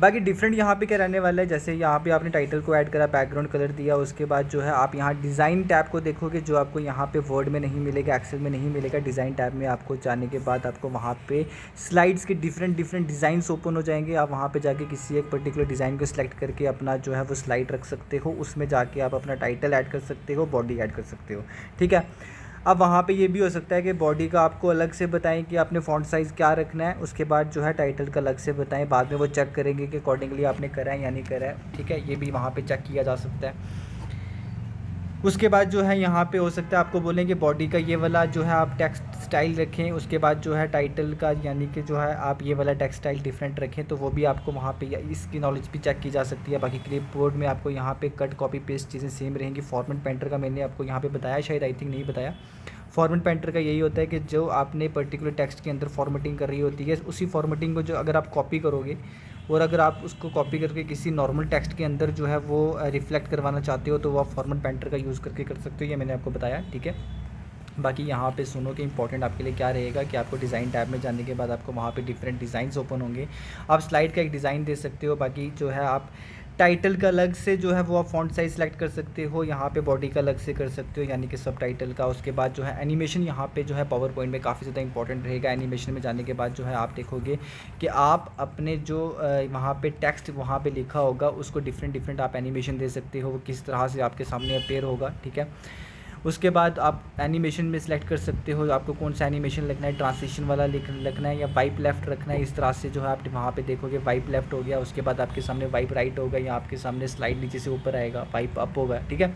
बाकी डिफरेंट यहाँ पे क्या रहने वाला है, जैसे यहाँ पे आपने टाइटल को ऐड करा, बैकग्राउंड कलर दिया, उसके बाद जो है आप यहाँ डिज़ाइन टैब को देखोगे जो आपको यहाँ पे वर्ड में नहीं मिलेगा, एक्सेल में नहीं मिलेगा। डिज़ाइन टैब में आपको जाने के बाद आपको वहाँ पे स्लाइड्स के डिफरेंट डिज़ाइंस ओपन हो जाएंगे। आप वहाँ पे जाके किसी एक पर्टिकुलर डिज़ाइन को सिलेक्ट करके अपना जो है वो स्लाइड रख सकते हो। उसमें जाके आप अपना टाइटल ऐड कर सकते हो, बॉडी ऐड कर सकते हो, ठीक है। अब वहाँ पे ये भी हो सकता है कि बॉडी का आपको अलग से बताएं कि आपने फ़ॉन्ट साइज़ क्या रखना है, उसके बाद जो है टाइटल का अलग से बताएं। बाद में वो चेक करेंगे कि अकॉर्डिंगली आपने करा है या नहीं करा है, ठीक है। ये भी वहाँ पे चेक किया जा सकता है। उसके बाद जो है यहाँ पे हो सकता है आपको बोलेंगे बॉडी का ये वाला जो है आप टेक्स्ट स्टाइल रखें। उसके बाद जो है टाइटल का यानी कि जो है आप ये वाला टेक्स्ट स्टाइल डिफरेंट रखें, तो वो भी आपको वहाँ पे इसकी नॉलेज भी चेक की जा सकती है। बाकी क्लिपबोर्ड में आपको यहाँ पे कट कॉपी पेस्ट चीज़ें सेम रहेंगी। फॉर्मेट पेंटर का मैंने आपको यहाँ पे बताया, शायद आई थिंक नहीं बताया। फॉर्मेट पेंटर का यही होता है कि जो आपने पर्टिकुलर टेक्स्ट के अंदर फॉर्मेटिंग कर रही होती है, उसी फॉर्मेटिंग को जो अगर आप कॉपी करोगे और अगर आप उसको कॉपी करके किसी नॉर्मल टेक्स्ट के अंदर जो है वो रिफ्लेक्ट करवाना चाहते हो तो वो आप फॉर्मेट पेंटर का यूज़ करके कर सकते हो। ये मैंने आपको बताया, ठीक है। बाकी यहाँ पे सुनो कि इंपॉर्टेंट आपके लिए क्या रहेगा कि आपको डिज़ाइन टैब में जाने के बाद आपको वहाँ पे डिफरेंट डिज़ाइंस ओपन होंगे। आप स्लाइड का एक डिज़ाइन दे सकते हो। बाकी जो है आप टाइटल का अलग से जो है वो आप फ़ॉन्ट साइज़ सेलेक्ट कर सकते हो। यहाँ पे बॉडी का अलग से कर सकते हो यानी कि सब टाइटल का। उसके बाद जो है एनिमेशन यहाँ पे जो है पावर पॉइंट में काफ़ी ज़्यादा इंपॉर्टेंट रहेगा। एनिमेशन में जाने के बाद जो है आप देखोगे कि आप अपने जो वहाँ पे टेक्स्ट वहाँ पे लिखा होगा उसको डिफरेंट आप एनिमेशन दे सकते हो, वो किस तरह से आपके सामने अपेयर होगा, ठीक है। उसके बाद आप एनिमेशन में सिलेक्ट कर सकते हो आपको कौन सा एनिमेशन लगना है, ट्रांसिशन वाला रखना है या वाइप लेफ़्ट रखना है। इस तरह से जो है आप वहाँ पे देखोगे वाइप लेफ़्ट हो गया, उसके बाद आपके सामने वाइप राइट होगा या आपके सामने स्लाइड नीचे से ऊपर आएगा, वाइप अप होगा, ठीक है।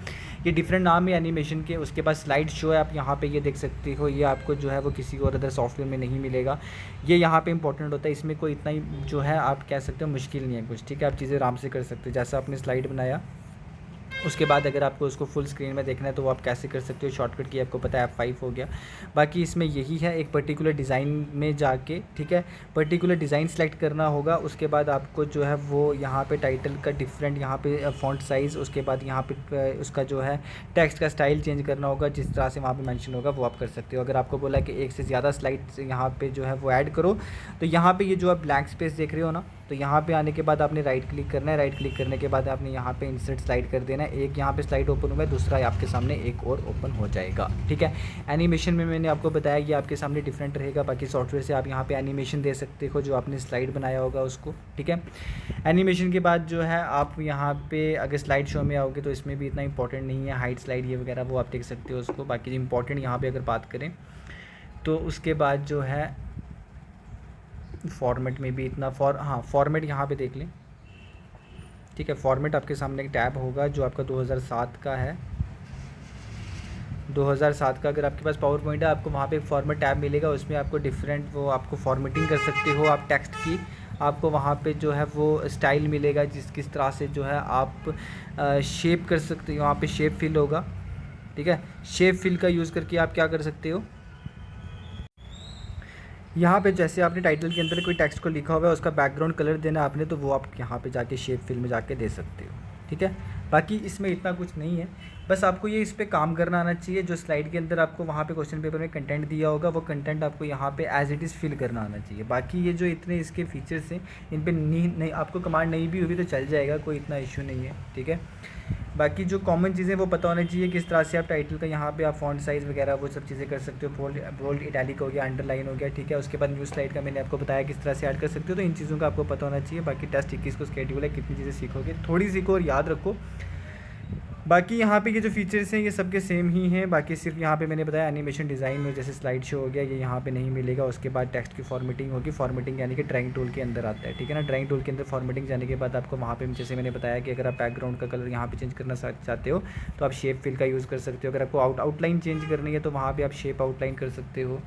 ये डिफरेंट नाम है एनिमेशन के। उसके बाद स्लाइड शो है, आप यहाँ पे ये देख सकते हो, ये आपको जो है वो किसी और अदर सॉफ्टवेयर में नहीं मिलेगा। ये यहाँ पे इंपॉर्टेंट होता है, इसमें कोई इतना ही जो है आप कह सकते हो मुश्किल नहीं है कुछ, ठीक है। आप चीज़ें आराम से कर सकते हो। जैसा आपने स्लाइड बनाया उसके बाद अगर आपको उसको फुल स्क्रीन में देखना है तो वो आप कैसे कर सकते हो। शॉर्टकट की आपको पता है F5 हो गया। बाकी इसमें यही है, एक पर्टिकुलर डिज़ाइन में जाके, ठीक है, पर्टिकुलर डिज़ाइन सेलेक्ट करना होगा। उसके बाद आपको जो है वो यहाँ पे टाइटल का डिफरेंट यहाँ पे फ़ॉन्ट साइज़, उसके बाद यहाँ पे उसका जो है टेक्स्ट का स्टाइल चेंज करना होगा। जिस तरह से वहाँ पे मेंशन होगा वो आप कर सकते हो। अगर आपको बोला कि एक से ज़्यादा स्लाइड यहाँ पे जो है वो ऐड करो, तो यहाँ पे ये जो आप ब्लैंक स्पेस देख रहे हो ना, तो यहाँ पे आने के बाद आपने राइट क्लिक करना है। राइट क्लिक करने के बाद आपने यहाँ पे इंसर्ट स्लाइड कर देना है। एक यहाँ पे स्लाइड ओपन हुआ है, दूसरा आपके सामने एक और ओपन हो जाएगा, ठीक है। एनिमेशन में मैंने आपको बताया ये आपके सामने डिफरेंट रहेगा। बाकी सॉफ्टवेयर से आप यहाँ पे एनिमेशन दे सकते हो जो आपने स्लाइड बनाया होगा उसको, ठीक है। एनिमेशन के बाद जो है आप यहाँ पे अगर स्लाइड शो में आओगे तो इसमें भी इतना इंपॉर्टेंट नहीं है, हाइट स्लाइड ये वगैरह वो आप देख सकते हो उसको। बाकी इंपॉर्टेंट यहाँ पर अगर बात करें तो उसके बाद जो है फॉर्मेट में भी इतना फॉर्मेट यहाँ पे देख लें, ठीक है। फॉर्मेट आपके सामने एक टैब होगा जो आपका 2007 का है। 2007 का अगर आपके पास पावर पॉइंट है, आपको वहाँ पे एक फॉर्मेट टैब मिलेगा। उसमें आपको डिफरेंट वो आपको फॉर्मेटिंग कर सकते हो आप टेक्स्ट की। आपको वहाँ पे जो है वो स्टाइल मिलेगा किस तरह से जो है आप शेप कर सकते हो। वहाँ पे शेप फिल होगा, ठीक है। शेप फिल का यूज़ करके आप क्या कर सकते हो, यहाँ पे जैसे आपने टाइटल के अंदर कोई टेक्स्ट को लिखा हुआ है उसका बैकग्राउंड कलर देना आपने, तो वो आप यहाँ पे जाके शेप फिल में जाके दे सकते हो, ठीक है। बाकी इसमें इतना कुछ नहीं है, बस आपको ये इस पर काम करना आना चाहिए। जो स्लाइड के अंदर आपको वहाँ पे क्वेश्चन पेपर में कंटेंट दिया होगा वो कंटेंट आपको यहाँ पे एज इट इज़ फिल करना आना चाहिए। बाकी ये जो इतने इसके फीचर्स हैं इन पर नहीं आपको कमांड नहीं भी हुई तो चल जाएगा, कोई इतना इशू नहीं है, ठीक है। बाकी जो कॉमन चीज़ें वो पता होना चाहिए, किस तरह से आप टाइटल का यहाँ पे आप फ़ॉन्ट साइज़ वगैरह वो सब चीज़ें कर सकते हो। बोल्ड इटैलिक हो गया, अंडरलाइन हो गया, ठीक है। उसके बाद न्यूज़ स्लाइड का मैंने आपको बताया किस तरह से ऐड कर सकते हो, तो इन चीज़ों का आपको पता होना चाहिए। बाकी टेस्ट 21 को स्केड्यूल है, कितनी चीज़ें सीखोगे, थोड़ी सीखो और याद रखो। बाकी यहाँ पे ये जो फीचर्स हैं ये सबके सेम ही हैं। बाकी सिर्फ यहाँ पे मैंने बताया एनिमेशन डिज़ाइन में जैसे स्लाइड शो हो गया, ये यहाँ पे नहीं मिलेगा। उसके बाद टेक्स्ट की फॉर्मेटिंग होगी, फॉर्मेटिंग यानी कि ड्राइंग टूल के अंदर आता है, ठीक है ना। ड्राइंग टूल के अंदर फॉर्मेटिंग जाने के बाद आपको वहाँ पे जैसे मैंने बताया कि अगर आप बैकग्राउंड का कलर यहाँ पे चेंज करना चाहते हो तो आप शेप फिल का यूज़ कर सकते हो। अगर आपको आउटलाइन चेंज करनी है तो वहाँ पर आप शेप आउटलाइन कर सकते हो,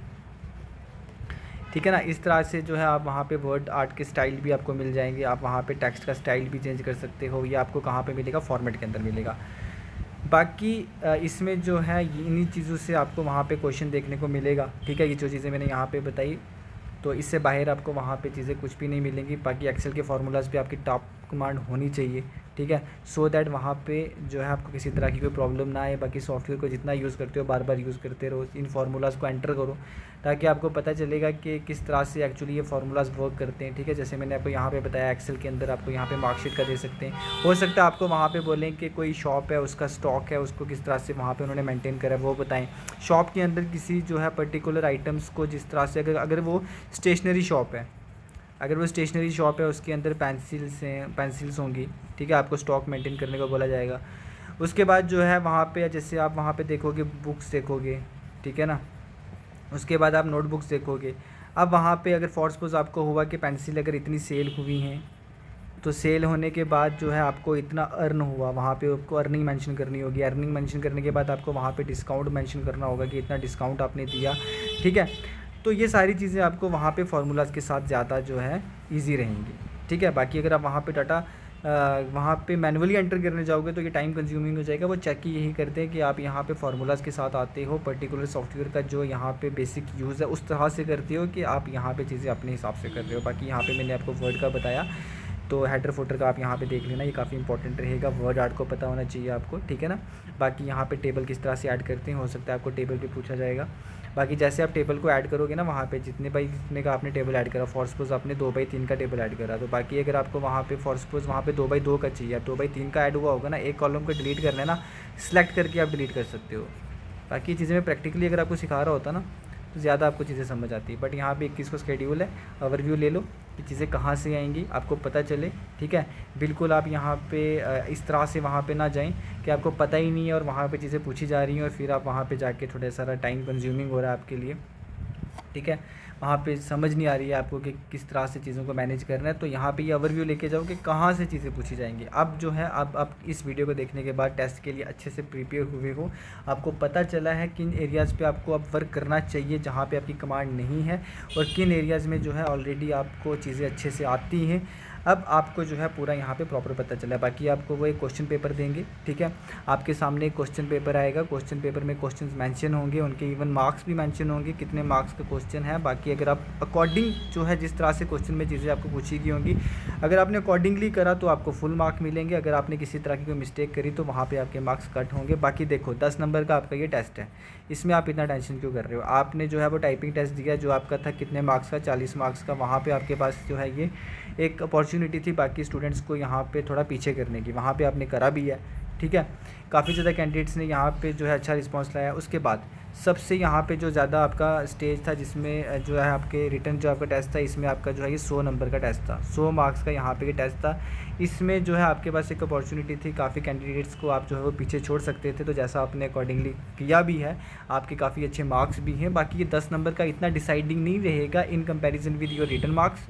ठीक है ना। इस तरह से जो है आप वहाँ पे वर्ड आर्ट के स्टाइल भी आपको मिल जाएंगे। आप वहाँ पे टेक्स्ट का स्टाइल भी चेंज कर सकते हो। ये आपको कहाँ पे मिलेगा, फॉर्मेट के अंदर मिलेगा। बाकी इसमें जो है इन्हीं चीज़ों से आपको वहाँ पे क्वेश्चन देखने को मिलेगा, ठीक है। ये जो चीज़ें मैंने यहाँ पे बताई, तो इससे बाहर आपको वहाँ पे चीज़ें कुछ भी नहीं मिलेंगी। बाकी एक्सेल के फार्मूलाज़ पे आपकी टॉप कमांड होनी चाहिए, ठीक है, सो दैट वहाँ पे जो है आपको किसी तरह की कोई प्रॉब्लम ना आए। बाकी सॉफ्टवेयर को जितना यूज़ करते हो बार बार यूज़ करते रहो, इन फार्मूलाज़ को एंटर करो ताकि आपको पता चलेगा कि किस तरह से एक्चुअली ये फार्मूलाज़ वर्क करते हैं, ठीक है। जैसे मैंने आपको यहाँ पे बताया एक्सेल के अंदर आपको यहाँ पे मार्कशीट का दे सकते हैं। हो सकता है आपको वहाँ पे बोलें कि कोई शॉप है उसका स्टॉक है उसको किस तरह से वहाँ पे उन्होंने मेंटेन करा है वो बताएं। शॉप के अंदर किसी जो है पर्टिकुलर आइटम्स को जिस तरह से अगर वो स्टेशनरी शॉप है, अगर वो स्टेशनरी शॉप है उसके अंदर पेंसिल्स होंगी, ठीक है, आपको स्टॉक मेंटेन करने को बोला जाएगा। उसके बाद जो है वहाँ पे जैसे आप वहाँ पे देखोगे बुक्स देखोगे, ठीक है ना, उसके बाद आप नोटबुक्स देखोगे। अब वहाँ पे अगर फॉर सपोज आपको हुआ कि पेंसिल अगर इतनी सेल हुई हैं तो सेल होने के बाद जो है आपको इतना अर्न हुआ, वहाँ पे आपको अर्निंग मेंशन करनी होगी। अर्निंग मेंशन करने के बाद आपको वहाँ पे डिस्काउंट मेंशन करना होगा कि इतना डिस्काउंट आपने दिया, ठीक है। तो ये सारी चीज़ें आपको वहाँ पे फार्मूलाज़ के साथ ज़्यादा जो है इजी रहेंगी, ठीक है। बाकी अगर आप वहाँ पे डाटा वहाँ पे मैनुअली एंटर करने जाओगे तो ये टाइम कंज्यूमिंग हो जाएगा। वो चेक ही यही करते हैं कि आप यहाँ पे फार्मूलाज़ के साथ आते हो, पर्टिकुलर सॉफ्टवेयर का जो यहाँ पे बेसिक यूज़ है उस तरह से करते हो कि आप यहाँ पे चीज़ें अपने हिसाब से कर रहे हो। बाकी यहाँ पे मैंने आपको वर्ड का बताया, तो हेडर फुटर का आप यहाँ पे देख लेना, ये काफ़ी इंपॉर्टेंट रहेगा। वर्ड आर्ट को पता होना चाहिए आपको, ठीक है ना। बाकी यहाँ पे टेबल किस तरह से ऐड करते हैं, हो सकता है आपको टेबल पे पूछा जाएगा। बाकी जैसे आप टेबल को ऐड करोगे ना, वहाँ पे जितने का आपने टेबल ऐड करा, फॉर सपोज आपने 2x3 का टेबल ऐड करा, तो बाकी अगर आपको वहाँ पे फॉर सपोज वहाँ पे 2x2 का चाहिए, 2x3 का ऐड हुआ होगा ना, एक कॉलम को डिलीट करना है ना, सेलेक्ट करके आप डिलीट कर सकते हो। बाकी चीज़ें मैं प्रैक्टिकली अगर आपको सिखा रहा होता ना तो ज़्यादा आपको चीज़ें समझ आती है। बट यहाँ पे 21 को स्केड्यूल है, ओवरव्यू ले लो कि चीज़ें कहाँ से आएंगी आपको पता चले, ठीक है। बिल्कुल आप यहाँ पे इस तरह से वहाँ पे ना जाएं कि आपको पता ही नहीं है और वहाँ पे चीज़ें पूछी जा रही हैं और फिर आप वहाँ पे जाके थोड़ा सारा टाइम कंज्यूमिंग हो रहा है आपके लिए, ठीक है। वहाँ पे समझ नहीं आ रही है आपको कि किस तरह से चीज़ों को मैनेज करना है। तो यहाँ पे ये ओवरव्यू लेके जाओ कि कहाँ से चीज़ें पूछी जाएंगी। अब जो है अब आप इस वीडियो को देखने के बाद टेस्ट के लिए अच्छे से प्रिपेयर हुए हो, आपको पता चला है किन एरियाज़ पे आपको अब वर्क करना चाहिए जहाँ पे आपकी कमांड नहीं है और किन एरियाज़ में जो है ऑलरेडी आपको चीज़ें अच्छे से आती हैं। अब आपको जो है पूरा यहाँ पे प्रॉपर पता चला है। बाकी आपको वो एक क्वेश्चन पेपर देंगे, ठीक है। आपके सामने एक क्वेश्चन पेपर आएगा, क्वेश्चन पेपर में क्वेश्चंस मेंशन होंगे, उनके इवन मार्क्स भी मेंशन होंगे, कितने मार्क्स का क्वेश्चन है। बाकी अगर आप अकॉर्डिंग जो है जिस तरह से क्वेश्चन में चीज़ें आपको पूछी गई होंगी, अगर आपने अकॉर्डिंगली करा तो आपको फुल मार्क मिलेंगे। अगर आपने किसी तरह की कोई मिस्टेक करी तो वहाँ पर आपके मार्क्स कट होंगे। बाकी देखो 10 नंबर का आपका ये टेस्ट है, इसमें आप इतना टेंशन क्यों कर रहे हो। आपने जो है वो टाइपिंग टेस्ट दिया जो आपका था कितने मार्क्स का, 40 मार्क्स का। वहाँ पे आपके पास जो है ये एक अपॉर्चुनिटी थी बाकी स्टूडेंट्स को यहाँ पे थोड़ा पीछे करने की, वहाँ पे आपने करा भी है, ठीक है। काफ़ी ज़्यादा कैंडिडेट्स ने यहाँ पे जो है अच्छा रिस्पांस लाया। उसके बाद सबसे यहाँ पे जो ज़्यादा आपका स्टेज था जिसमें जो है आपके रिटर्न जो आपका टेस्ट था, इसमें आपका जो है ये 100 नंबर का टेस्ट था, 100 मार्क्स का यहाँ पे ये टेस्ट था। इसमें जो है आपके पास एक अपॉर्चुनिटी थी, काफ़ी कैंडिडेट्स को आप जो है वो पीछे छोड़ सकते थे। तो जैसा आपने अकॉर्डिंगली किया भी है, आपके काफ़ी अच्छे मार्क्स भी हैं। बाकी ये 10 नंबर का इतना डिसाइडिंग नहीं रहेगा in comparison with your return marks,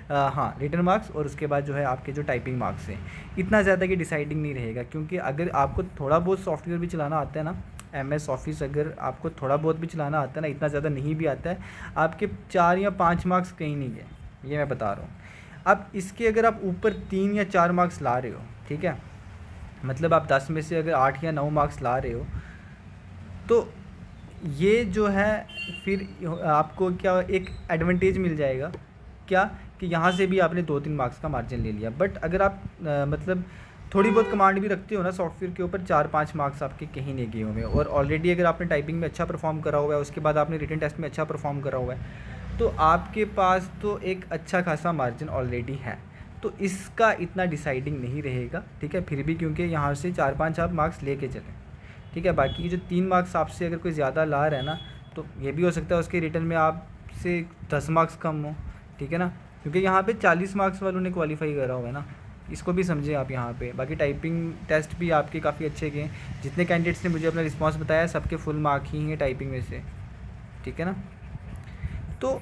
return marks और उसके बाद जो है आपके जो टाइपिंग मार्क्स हैं, इतना ज़्यादा कि डिसाइडिंग नहीं रहेगा। क्योंकि अगर आपको थोड़ा बहुत सॉफ्टवेयर भी चलाना आता है ना, MS ऑफिस अगर आपको थोड़ा बहुत भी चलाना आता है ना, इतना ज़्यादा नहीं भी आता है, आपके 4 या 5 मार्क्स कहीं नहीं गए, ये मैं बता रहा हूँ। अब इसके अगर आप ऊपर 3 या 4 मार्क्स ला रहे हो, ठीक है, मतलब आप 10 में से अगर 8 या 9 मार्क्स ला रहे हो, तो ये जो है फिर आपको क्या एक एडवांटेज मिल जाएगा क्या कि यहाँ से भी आपने 2-3 मार्क्स का मार्जिन ले लिया। बट अगर आप मतलब थोड़ी बहुत कमांड भी रखते हो ना सॉफ्टवेयर के ऊपर, 4-5 मार्क्स आपके कहीं नहीं गए हुए और ऑलरेडी अगर आपने टाइपिंग में अच्छा परफॉर्म करा हुआ है, उसके बाद आपने रिटन टेस्ट में अच्छा परफॉर्म करा हुआ है, तो आपके पास तो एक अच्छा खासा मार्जिन ऑलरेडी है। तो तो इसका इतना डिसाइडिंग नहीं रहेगा, ठीक है। फिर भी क्योंकि यहाँ से 4-5 आप मार्क्स लेके चलें, ठीक है। बाकी की जो 3 मार्क्स आपसे अगर कोई ज़्यादा ला रहा है ना, तो ये भी हो सकता है उसके रिटर्न में आपसे 10 मार्क्स कम हो, ठीक है ना, क्योंकि यहाँ पे 40 मार्क्स वालों ने क्वालिफाई करा हुआ है ना, इसको भी समझें आप यहाँ पे। बाकी टाइपिंग टेस्ट भी आपके काफ़ी अच्छे गए, जितने कैंडिडेट्स ने मुझे अपना रिस्पांस बताया सबके फुल मार्क ही हैं टाइपिंग में से, ठीक है ना। तो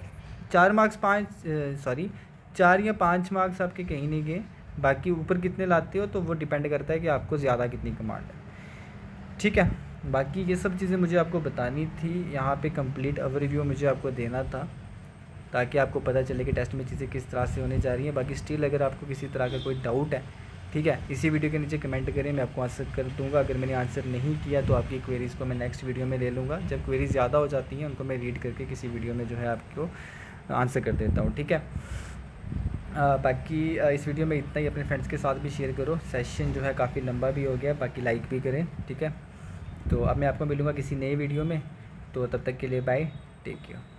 4 या 5 मार्क्स आपके कहीं नहीं गए, बाकी ऊपर कितने लाते हो तो वो डिपेंड करता है कि आपको ज़्यादा कितनी कमांड है, ठीक है। बाकी ये सब चीज़ें मुझे आपको बतानी थी, यहाँ पे कंप्लीट ओवरव्यू मुझे आपको देना था ताकि आपको पता चले कि टेस्ट में चीज़ें किस तरह से होने जा रही हैं। बाकी स्टिल अगर आपको किसी तरह का कोई डाउट है, ठीक है, इसी वीडियो के नीचे कमेंट करें, मैं आपको आंसर कर दूंगा। अगर मैंने आंसर नहीं किया तो आपकी क्वेरीज़ को मैं नेक्स्ट वीडियो में ले लूँगा। जब क्वेरीज़ ज़्यादा हो जाती हैं उनको मैं रीड करके किसी वीडियो में जो है आपको आंसर कर देता हूँ, ठीक है। बाकी इस वीडियो में इतना ही, अपने फ्रेंड्स के साथ भी शेयर करो। सेशन जो है काफ़ी लंबा भी हो गया, बाकी लाइक भी करें, ठीक है। तो अब मैं आपको मिलूँगा किसी नए वीडियो में, तो तब तक के लिए बाय, टेक केयर।